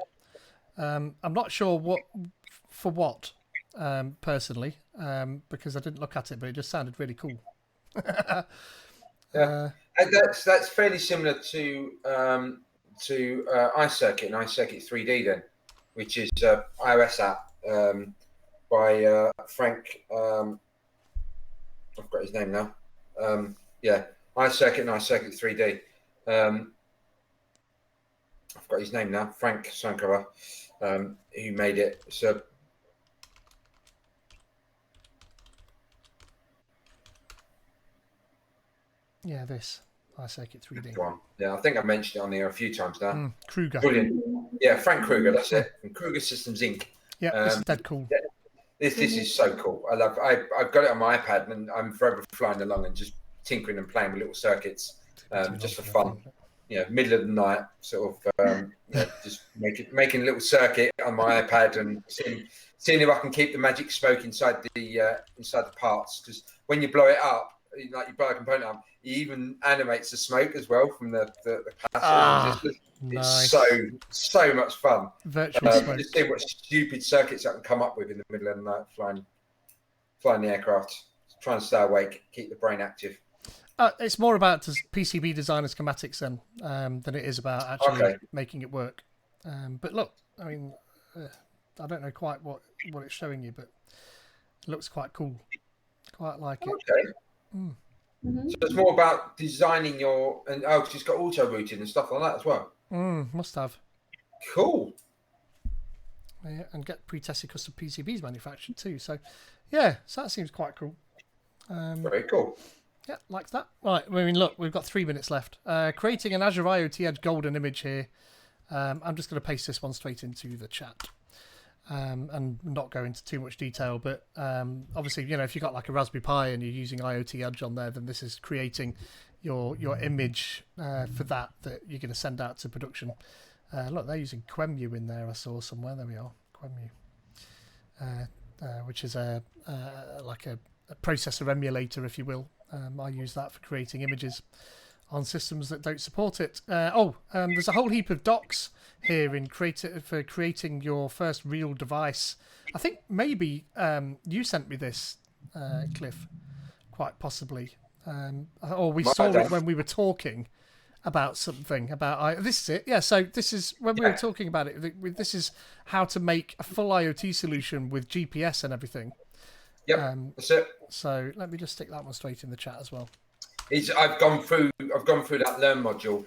I'm not sure what personally, because I didn't look at it, but it just sounded really cool. Yeah, and that's fairly similar to iCircuit and iCircuit 3D then, which is iOS app by Frank. I've got his name now. iCircuit and iCircuit 3D. I've got his name now, Frank Sankara, who made it. So yeah, this iCircuit 3D. one. Yeah, I think I mentioned it on here a few times now. Kruger. Brilliant. Yeah, Frank Kruger, that's it. From Kruger Systems Inc. Yeah, this is dead cool. This is so cool. I've got it on my iPad and I'm forever flying along and just tinkering and playing with little circuits, just for fun. Middle of the night, sort of, just making a little circuit on my iPad and seeing if I can keep the magic smoke inside the parts. Because when you blow it up, like you blow a component up, it even animates the smoke as well from the capacitor. Nice. It's so much fun. Virtual smoke. Just seeing what stupid circuits I can come up with in the middle of the night flying the aircraft, trying to stay awake, keep the brain active. It's more about PCB design and schematics than it is about actually making it work. But look, I mean, I don't know quite what it's showing you, but it looks quite cool. Quite like it. Okay. So it's more about designing because it's got auto routing and stuff like that as well. Must have. Cool. Yeah, and get pre-tested custom PCBs manufactured too. So, yeah, so that seems quite cool. Very cool. Yeah, like that. Right, I mean, look, we've got 3 minutes left. Creating an Azure IoT Edge golden image here. I'm just going to paste this one straight into the chat. And not go into too much detail, but obviously, if you've got like a Raspberry Pi and you're using IoT Edge on there, then this is creating your image for that you're going to send out to production. Look, they're using QEMU in there. I saw somewhere. There we are, QEMU, which is like a processor emulator, if you will. I use that for creating images on systems that don't support it. There's a whole heap of docs here for creating your first real device. I think maybe you sent me this, Cliff, quite possibly. Or we saw it when we were talking about something about this is it. Yeah, so this is when we were talking about it. This is how to make a full IoT solution with GPS and everything. Yep, that's it. So let me just stick that one straight in the chat as well. I've gone through that Learn module,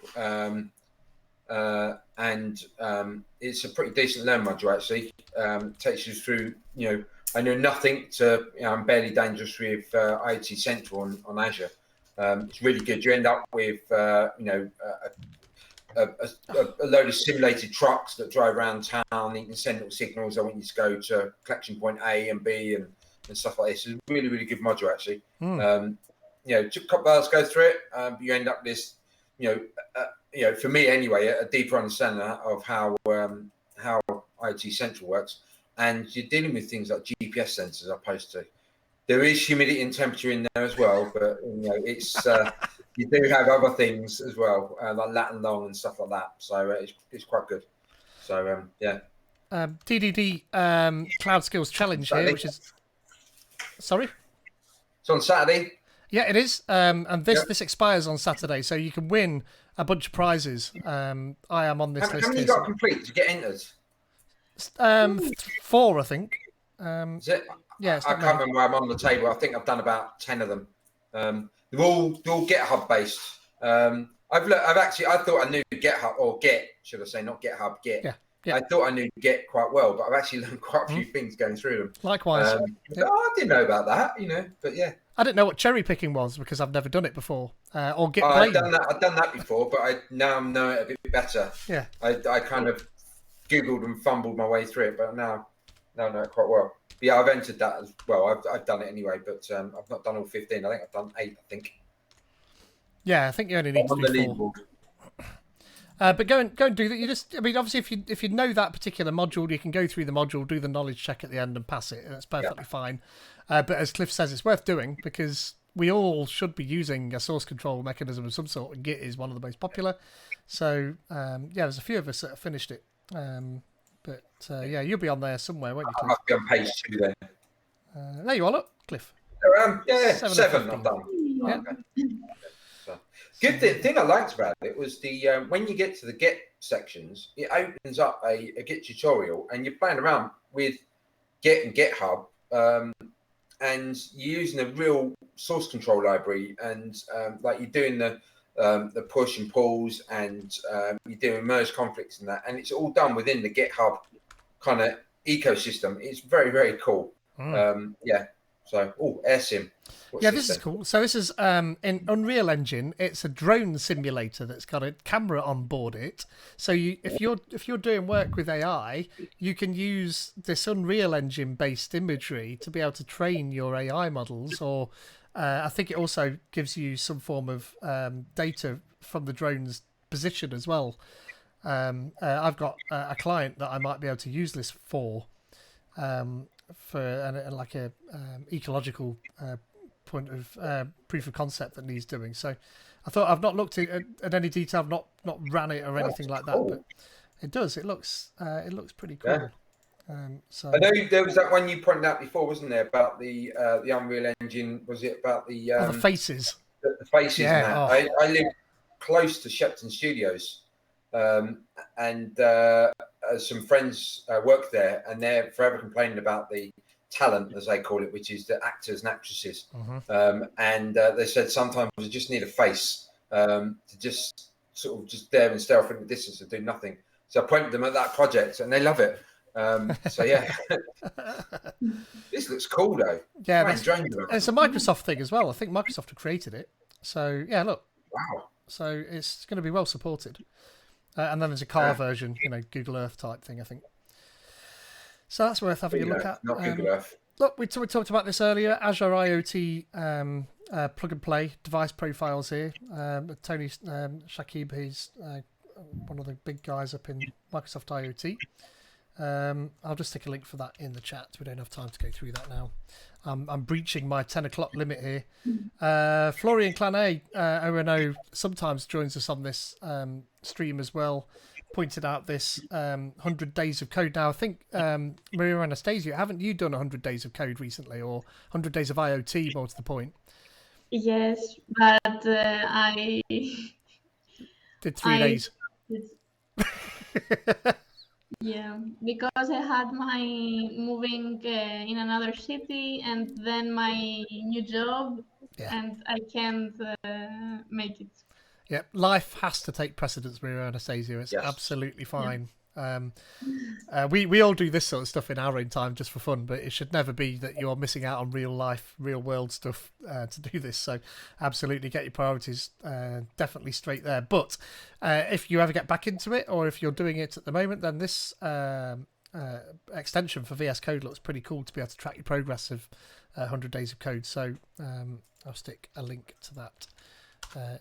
and it's a pretty decent Learn module actually. Takes you through, I know nothing to, I'm barely dangerous with IoT Central on Azure. It's really good. You end up with, a load of simulated trucks that drive around town. You can send little signals. I want you to go to collection point A and B and stuff like this. It's a really, really good module actually. Took a couple of hours to go through it. You end up with this, for me anyway, a deeper understanding of how IoT Central works. And you're dealing with things like GPS sensors as opposed to. There is humidity and temperature in there as well, but it's you do have other things as well, like lat and long and stuff like that. So it's quite good. So yeah. TDD Cloud Skills Challenge Saturday. Here, which is sorry. It's on Saturday. Yeah, it is. And this expires on Saturday, so you can win a bunch of prizes. I am on this list. How many you got complete to get entered? 4, I think. Is it? Yeah, I can't remember where I'm on the table. I think I've done about 10 of them. They're all GitHub based. I thought I knew GitHub or Get, should I say, not GitHub, Get. Yeah. I thought I knew Get quite well, but I've actually learned quite a few things going through them. Likewise. I didn't know about that, but yeah. I didn't know what cherry picking was because I've never done it before. Or Git I've blame. done that before, but now I know it a bit better. Yeah. I kind of Googled and fumbled my way through it, but now I know it quite well. But yeah, I've entered that as well. I've done it anyway, but I've not done all 15. I think I've done 8, I think. Yeah, I think you only need to do 4. But go and do that. Obviously, if you know that particular module, you can go through the module, do the knowledge check at the end, and pass it. And that's perfectly fine. But as Cliff says, it's worth doing because we all should be using a source control mechanism of some sort, and Git is one of the most popular. So there's a few of us that have finished it. But you'll be on there somewhere, won't you, I Cliff? must be on page 2 then. There you are, look, Cliff. 7 I've done. Yeah. Okay. So, good thing I liked about it was the when you get to the Git sections, it opens up a Git tutorial, and you're playing around with Git and GitHub, and you're using a real source control library, and like you're doing the push and pulls, and you're doing merge conflicts and that, and it's all done within the GitHub kind of ecosystem. It's very, very cool. So, AirSim. This is cool. So this is in Unreal Engine. It's a drone simulator that's got a camera on board it. So if you're doing work with AI, you can use this Unreal Engine based imagery to be able to train your AI models. Or I think it also gives you some form of data from the drone's position as well. I've got a client that I might be able to use this for like a ecological point of proof of concept that needs doing. So I thought, I've not looked at any detail, I've not ran it or anything like that, but it does. It looks pretty cool. So I know there was that one you pointed out before, wasn't there, about the Unreal Engine? Was it about the the faces? The faces. Yeah. And that. I live close to Shepton Studios, and some friends work there, and they're forever complaining about the talent, as they call it, which is the actors and actresses. And they said sometimes you just need a face to just sort of just there and stare off in the distance and do nothing. So I pointed them at that project, and they love it. So yeah, this looks cool though. Yeah, it's a Microsoft thing as well. I think Microsoft have created it. So yeah, look. Wow. So it's going to be well supported. And then there's a car version, Google Earth type thing, I think. So that's worth having a look at. Not Google Earth. Look, we talked about this earlier. Azure IoT plug and play device profiles here. Tony Shakib, he's one of the big guys up in Microsoft IoT. I'll just stick a link for that in the chat. We don't have time to go through that now. I'm breaching my 10 o'clock limit here. Florian Clanet, ONO, sometimes joins us on this stream as well, pointed out this 100 days of code. Now, I think, Maria Anastasia, haven't you done 100 days of code recently, or 100 days of IoT, more to the point? Yes, but I did 3 days. Yeah, because I had my moving in another city and then my new job, and I can't make it. Yeah, life has to take precedence, Maria Anastasia. It's absolutely fine. We all do this sort of stuff in our own time just for fun, but it should never be that you're missing out on real life, real world stuff to do this. So absolutely get your priorities definitely straight there. But if you ever get back into it, or if you're doing it at the moment, then this extension for VS Code looks pretty cool to be able to track your progress of 100 days of code. So I'll stick a link to that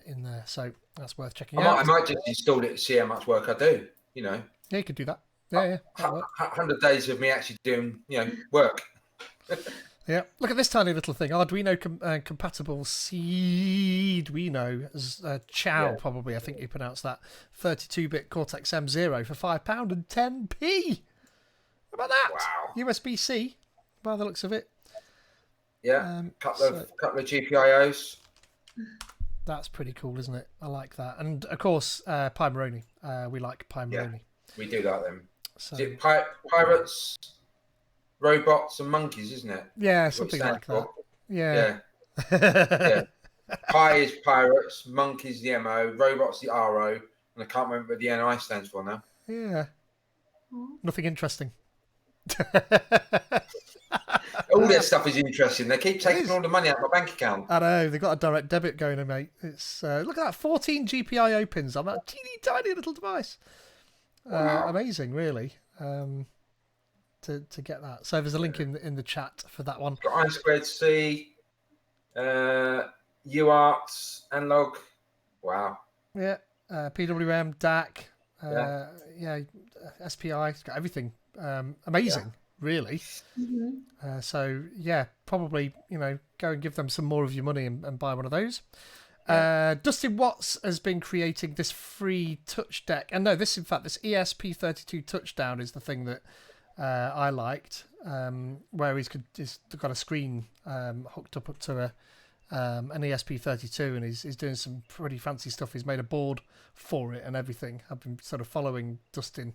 in there. So that's worth checking out. I might just install it to see how much work I do, Yeah, you could do that. Yeah. 100 days of me actually doing, work. Yeah, look at this tiny little thing. Arduino compatible Seeduino, as Chow probably, I think you pronounce that. 32-bit Cortex M0 for £5 and 10p. How about that? Wow. USB-C, by the looks of it. Yeah, couple of GPIOs. That's pretty cool, isn't it? I like that. And of course, Pi Moroni. We like Pi Moroni. We do like them. So, is it pirates, robots, and monkeys, isn't it? Yeah, something like that. Yeah. Pi is pirates, monkeys the MO, robots the RO, and I can't remember what the NI stands for now. Yeah. Nothing interesting. All their stuff is interesting. They keep taking all the money out of my bank account. I know, they've got a direct debit going, mate. It's look at that, 14 GPIO pins on that teeny tiny little device. Wow. Amazing, really. To get that. So there's a link in the chat for that one. Got I2C, UARTs, Analog. Wow. Yeah. PWM, DAC. SPI. It's got everything. Amazing. really. So yeah, probably go and give them some more of your money and buy one of those. Dustin Watts has been creating this free touch deck, and no, this ESP32 touchdown is the thing that I liked, where he's got a screen hooked up to an ESP32, and he's doing some pretty fancy stuff. He's made a board for it and everything. I've been sort of following Dustin.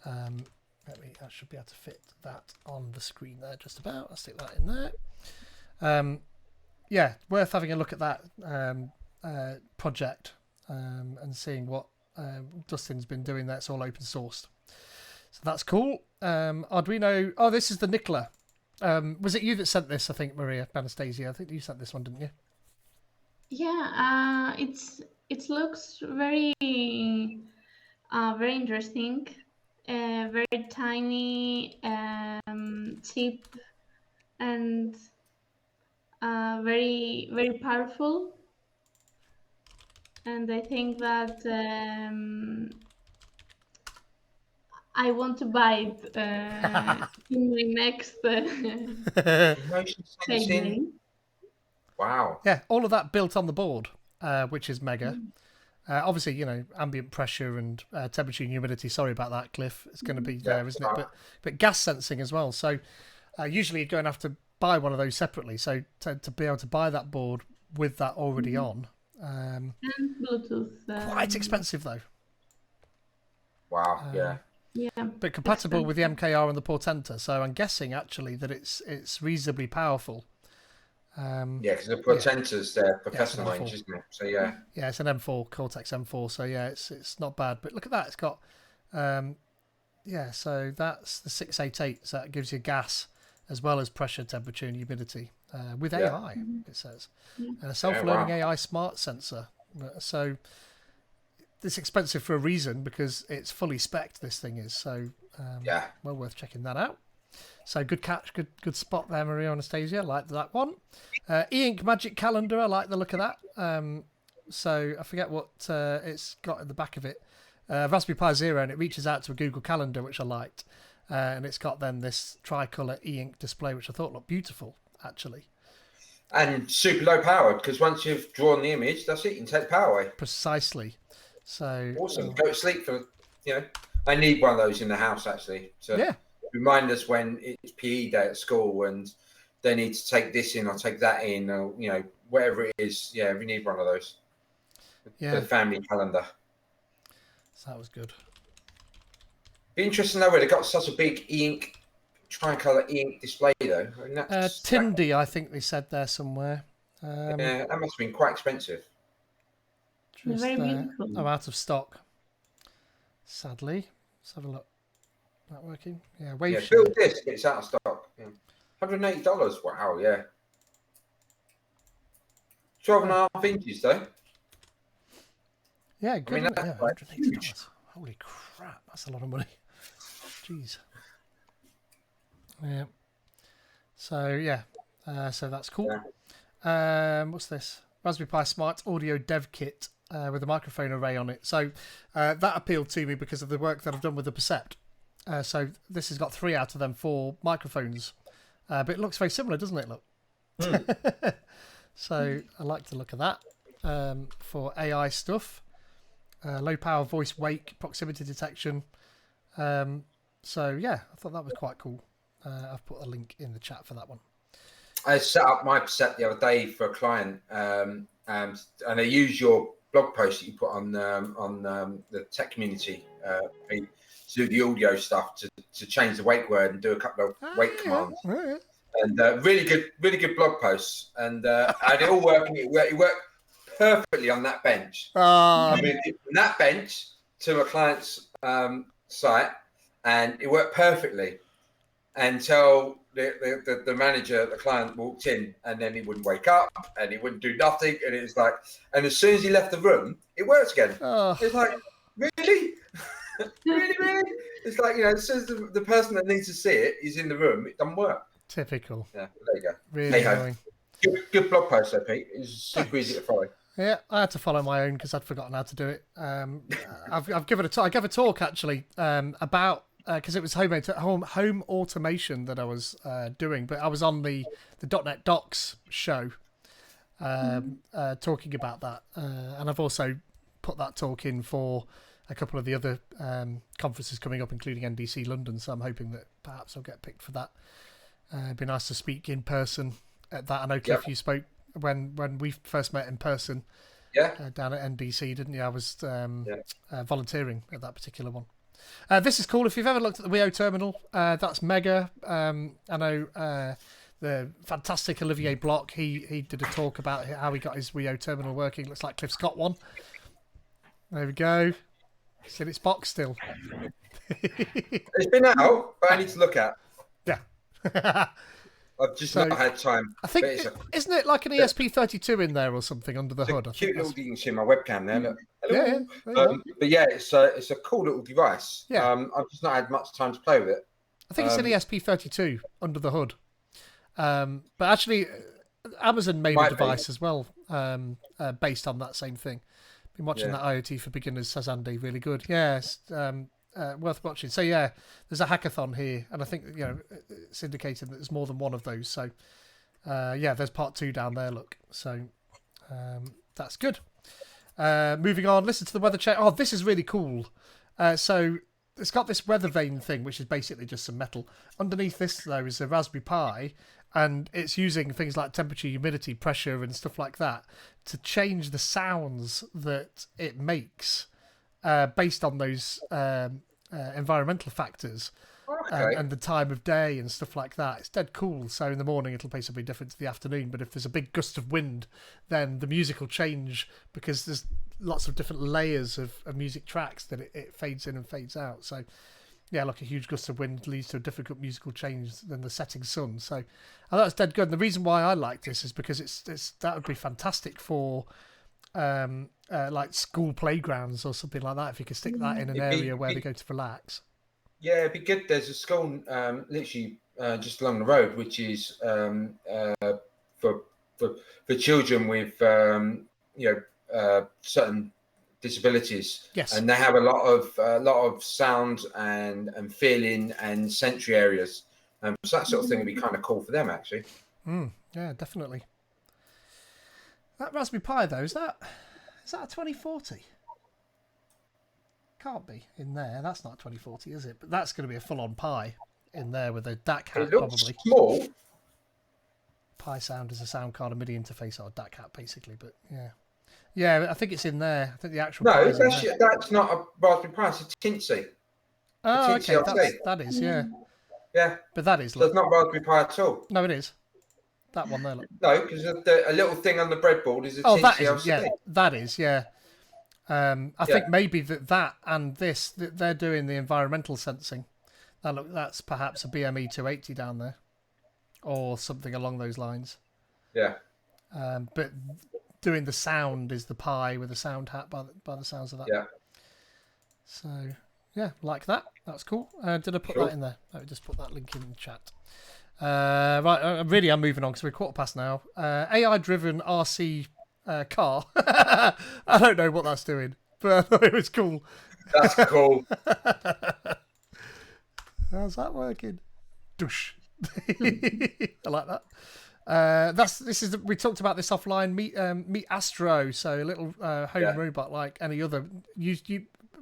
I should be able to fit that on the screen there just about. I'll stick that in there. Yeah, worth having a look at that project and seeing what Dustin's been doing. That's all open sourced. So that's cool. Arduino. Oh, this is the Nicola. Was it you that sent this? I think Maria Anastasia. I think you sent this one, didn't you? Yeah, it looks very very interesting. Very tiny, cheap, and very very powerful. And I think that I want to buy it in my next Motion payday. sensing. Wow. Yeah, all of that built on the board, which is mega. Obviously, ambient pressure and temperature and humidity. Sorry about that, Cliff. It's going to be there, isn't it? But gas sensing as well. So usually you're going to have to buy one of those separately. So to be able to buy that board with that already on. And Bluetooth. Quite expensive though. Wow. Yeah. Yeah. But compatible with the MKR and the Portenta. So I'm guessing actually that it's reasonably powerful. Yeah, because the Portenta's their professional range, isn't it? So yeah. Yeah, it's an M4, Cortex M4. So yeah, it's not bad. But look at that. It's got so that's the 688. So that gives you gas as well as pressure, temperature, and humidity with AI. It says, and a self-learning AI smart sensor. So it's expensive for a reason because it's fully spec'd. This thing is well worth checking that out. So good catch, good spot there, Maria Anastasia. Like that one. E-Ink Magic Calendar. I like the look of that. So I forget what it's got at the back of it. Raspberry Pi Zero, and it reaches out to a Google Calendar, which I liked. And it's got then this tricolour e-ink display, which I thought looked beautiful, actually. And super low powered, because once you've drawn the image, that's it. You can take the power away. Precisely. So awesome. Go to sleep for I need one of those in the house actually. To remind us when it's PE day at school and they need to take this in or take that in, or whatever it is. Yeah, we need one of those. The family calendar. So that was good. Be interesting to know where they got such a big e-ink tricolour e-ink display though. I mean, Tindy, I think they said there somewhere. Yeah, that must have been quite expensive. Very beautiful. Out of stock. Sadly. Let's have a look. Not working. Yeah, build this. It's out of stock. Yeah. $180. Wow. Yeah. 12.5 inches though. Yeah, good. I mean, that's $180. Holy crap! That's a lot of money. Jeez. Yeah. So so that's cool. Yeah. What's this? Raspberry Pi Smart Audio Dev Kit with a microphone array on it. So that appealed to me because of the work that I've done with the Percept. So this has got 3 out of them 4 microphones, but it looks very similar, doesn't it? Look. So I like the look of that for AI stuff. Low power voice wake proximity detection. So yeah, I thought that was quite cool. I've put a link in the chat for that one. I set up my Percept the other day for a client, and I use your blog post that you put on the tech community to do the audio stuff to change the wake word and do a couple of wake commands. Right. And really good blog posts. And I had it all working. It worked perfectly on that bench. I moved it from that bench to a client's site, and it worked perfectly until the manager, the client, walked in, and then he wouldn't wake up and he wouldn't do nothing, and it was like, and as soon as he left the room, it worked again. It's like, really? really? It's like, as soon as the person that needs to see it is in the room, it doesn't work. Typical. Yeah, there you go. Really annoying. Good blog post there, Pete. It's super easy to follow. Yeah, I had to follow my own because I'd forgotten how to do it. I gave a talk actually about because it was home automation that I was doing, but I was on the .NET Docs show talking about that, and I've also put that talk in for a couple of the other conferences coming up, including NDC London. So I'm hoping that perhaps I'll get picked for that. It'd be nice to speak in person at that. I know Cliff, you spoke when we first met in person. Down at NDC, didn't you? I was volunteering at that particular one. This is cool. If you've ever looked at the Wio terminal, that's mega. I know the fantastic Olivier Bloch. He did a talk about how he got his Wio terminal working. Looks like Cliff's got one. There we go. It's in its box still. It's been out, but I need to look at. Yeah. I've just not had time. I think, isn't it like an ESP32 in there or something under the hood? Cute little, you can see my webcam there. Look. Yeah. But yeah, it's a cool little device. Yeah. I've just not had much time to play with it. I think it's an ESP32 under the hood. But actually, Amazon made a device as well based on that same thing. Been watching that IoT for Beginners, says Andy, really good. Yes, worth watching. So yeah, there's a hackathon here, and I think it's indicated that there's more than one of those. So there's part 2 down there. Look, so that's good. Moving on, listen to the weather check. Oh, this is really cool. So it's got this weather vane thing, which is basically just some metal. Underneath this though is a Raspberry Pi, and it's using things like temperature, humidity, pressure, and stuff like that to change the sounds that it makes based on those environmental factors and the time of day and stuff like that. It's dead cool. So in the morning it'll play something different to the afternoon, but if there's a big gust of wind, then the music will change because there's lots of different layers of music tracks that it fades in and fades out. So yeah, like a huge gust of wind leads to a different musical change than the setting sun. So I thought it's dead good. And the reason why I like this is because it's that would be fantastic for like school playgrounds or something like that. If you could stick that in an area where they go to relax. Yeah, it'd be good. There's a school literally just along the road, which is for children with certain disabilities. Yes, and they have a lot of sound and feeling and sensory areas. So that sort of thing would be kind of cool for them, actually. Yeah, definitely. That Raspberry Pi though, is that a 2040? Can't be in there. That's not 2040, is it? But that's going to be a full-on Pi in there with a DAC hat, it looks probably. Small. Pi sound is a sound card, a MIDI interface, or a DAC hat, basically. But yeah, I think it's in there. I think the actual. No, that's not a Raspberry Pi. It's a Tinsy. Oh, okay, that is, yeah. Yeah, but that is. So it's not Raspberry Pi at all. No, it is. That one there. Look. No, because a little thing on the breadboard is a Tinsy that is, LCD. yeah, that is, yeah. I think maybe that and this they're doing the environmental sensing. That's perhaps a BME 280 down there, or something along those lines. Yeah. But doing the sound is the Pi with a sound hat by the sounds of that. Yeah. So yeah, like that. That's cool. Did I put that in there? I just put that link in the chat. Right, really, I'm moving on because we're 1:15 now. AI-driven RC car. I don't know what that's doing, but I thought it was cool. That's cool. How's that working? Douche. I like that. We talked about this offline. Meet Astro, so a little home robot like any other.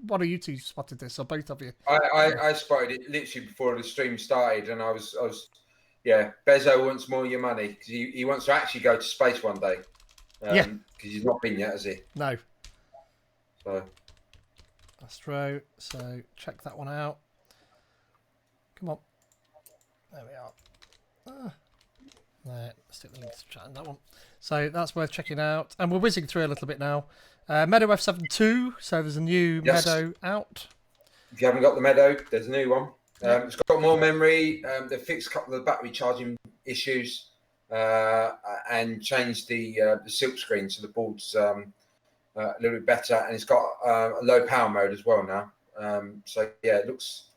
One of you two spotted this, or both of you? I spotted it literally before the stream started, and I was Bezo wants more of your money because he wants to actually go to space one day. Because he's not been yet, has he? No. So Astro, so check that one out. Come on. There we are. There, stick the link to chat in that one. So that's worth checking out. And we're whizzing through a little bit now. Meadow F7 II, so there's a new Meadow out. If you haven't got the Meadow, there's a new one. It's got more memory. They fixed a couple of the battery charging issues and changed the silk screen so the board's a little bit better. And it's got a low power mode as well now. So yeah, it looks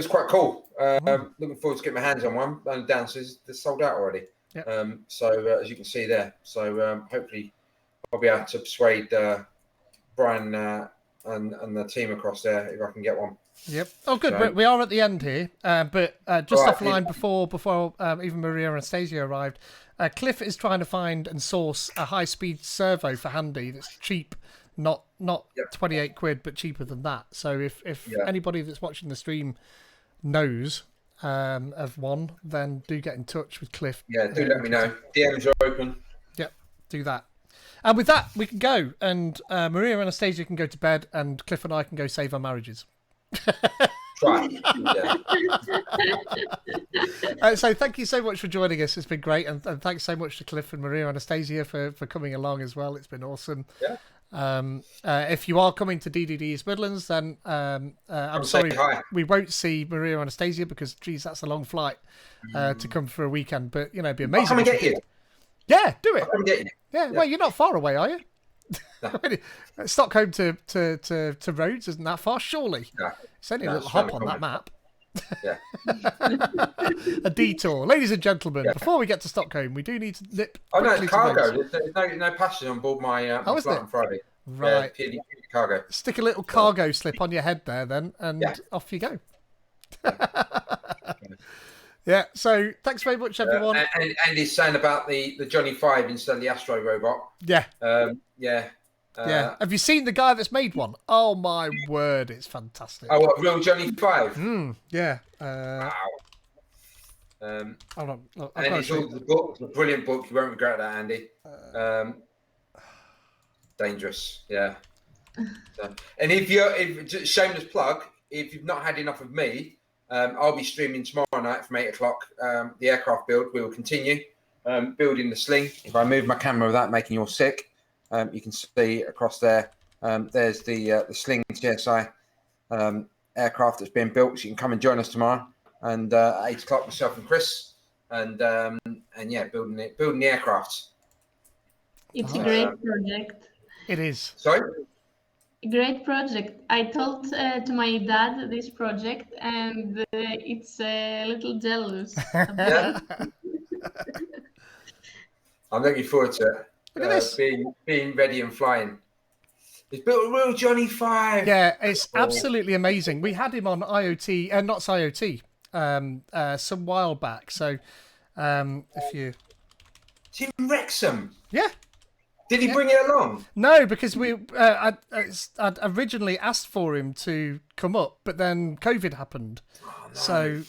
quite cool. Looking forward to getting my hands on one. And downstairs, they're sold out already. Yep. So as you can see there, so hopefully I'll be able to persuade Brian and the team across there if I can get one. Yep. Oh, good. So, We are at the end here, but just All right, offline before even Maria and Anastasia arrived, Cliff is trying to find and source a high-speed servo for Handy that's cheap, not Yep. 28 quid, but cheaper than that. So if anybody that's watching the stream knows of one, then do get in touch with Cliff. Yeah, do let me know. DMs are open. Yep, do that. And with that, we can go, and Maria and Anastasia can go to bed, and Cliff and I can go save our marriages. Try. Yeah. So thank you so much for joining us. It's been great, and thanks so much to Cliff and Maria and Anastasia for coming along as well. It's been awesome. Yeah. If you are coming to DDD East Midlands, then I'm sorry we won't see Maria and Anastasia because, geez, that's a long flight to come for a weekend. But it'd be amazing. I'll come and get you. Yeah, do it. I'll come and get you. Yeah, well, you're not far away, are you? No. Stockholm to Rhodes isn't that far, surely? No. It's only a little hop on that map. Yeah. A detour. Ladies and gentlemen, before we get to Stockholm, we do need to nip. Oh no, it's quickly to cargo. Rhodes. There's no passengers on board my flight on Friday. Right. Purely cargo. Stick a little cargo slip on your head there then, and off you go. Yeah, so thanks very much, everyone. And he's saying about the Johnny 5 instead of the Astro robot. Yeah. Yeah. Have you seen the guy that's made one? Oh, my word, it's fantastic. Oh, what, real Johnny 5? Yeah. Wow. Hold on. Look, and it's all the book, the brilliant book. You won't regret that, Andy. Dangerous, yeah. So, and if shameless plug, if you've not had enough of me, I'll be streaming tomorrow night from 8 o'clock. The aircraft build. We will continue building the sling. If I move my camera without making you all sick, you can see across there. There's the sling TSI aircraft that's being built. So you can come and join us tomorrow. And at 8 o'clock, myself and Chris, and yeah, building the aircraft. It's a great project. It is. Sorry. Great project. I told to my dad this project, and it's a little jealous. Yeah. I'm looking forward to it. Look at this. Being ready and flying. He's built a real Johnny 5. Yeah, it's absolutely amazing. We had him on IoT, not IoT, some while back. So if you... It's in Wrexham. Yeah. Did he bring it along? No, because I'd originally asked for him to come up, but then COVID happened. Oh, no. So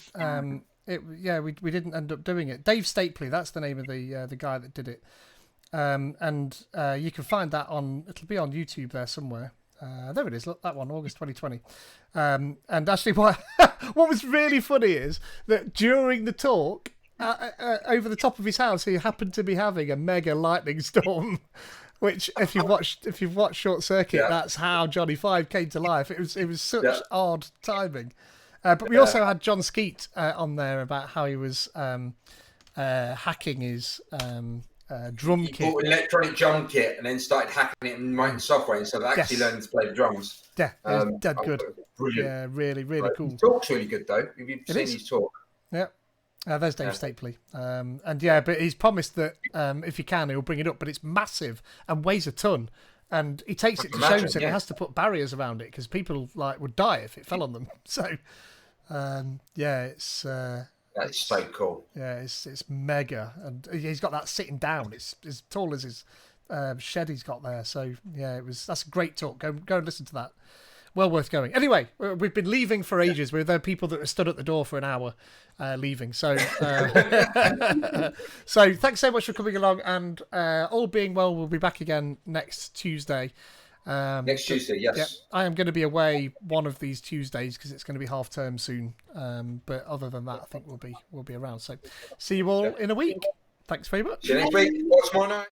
we didn't end up doing it. Dave Stapley, that's the name of the guy that did it. And you can find that it'll be on YouTube there somewhere. There it is. Look, that one, August 2020. And actually, what was really funny is that during the talk, over the top of his house, he happened to be having a mega lightning storm, which, if you've watched Short Circuit, that's how Johnny 5 came to life. It was such odd timing. But we also had John Skeet on there about how he was hacking his drum kit. He bought an electronic drum kit and then started hacking it and writing software instead of actually learning to play the drums. Yeah, it was dead good. Brilliant. Yeah, really, really cool. His talk's really good though. Have you seen his talk? Yeah. There's Dave Stapley. But he's promised that if he can, he'll bring it up. But it's massive and weighs a ton. And he takes it to shows and he has to put barriers around it because people would die if it fell on them. So, it's... That's so cool. Yeah, it's mega. And he's got that sitting down. It's as tall as his shed he's got there. So, yeah, that's a great talk. Go and listen to that. Well worth going. Anyway, we've been leaving for ages. There are people that are stood at the door for an hour leaving. So, so thanks so much for coming along. And all being well, we'll be back again next Tuesday. Next Tuesday, yes. Yeah, I am going to be away one of these Tuesdays because it's going to be half term soon. But other than that, I think we'll be around. So see you all in a week. Thanks very much. See you next week. Watch tomorrow night.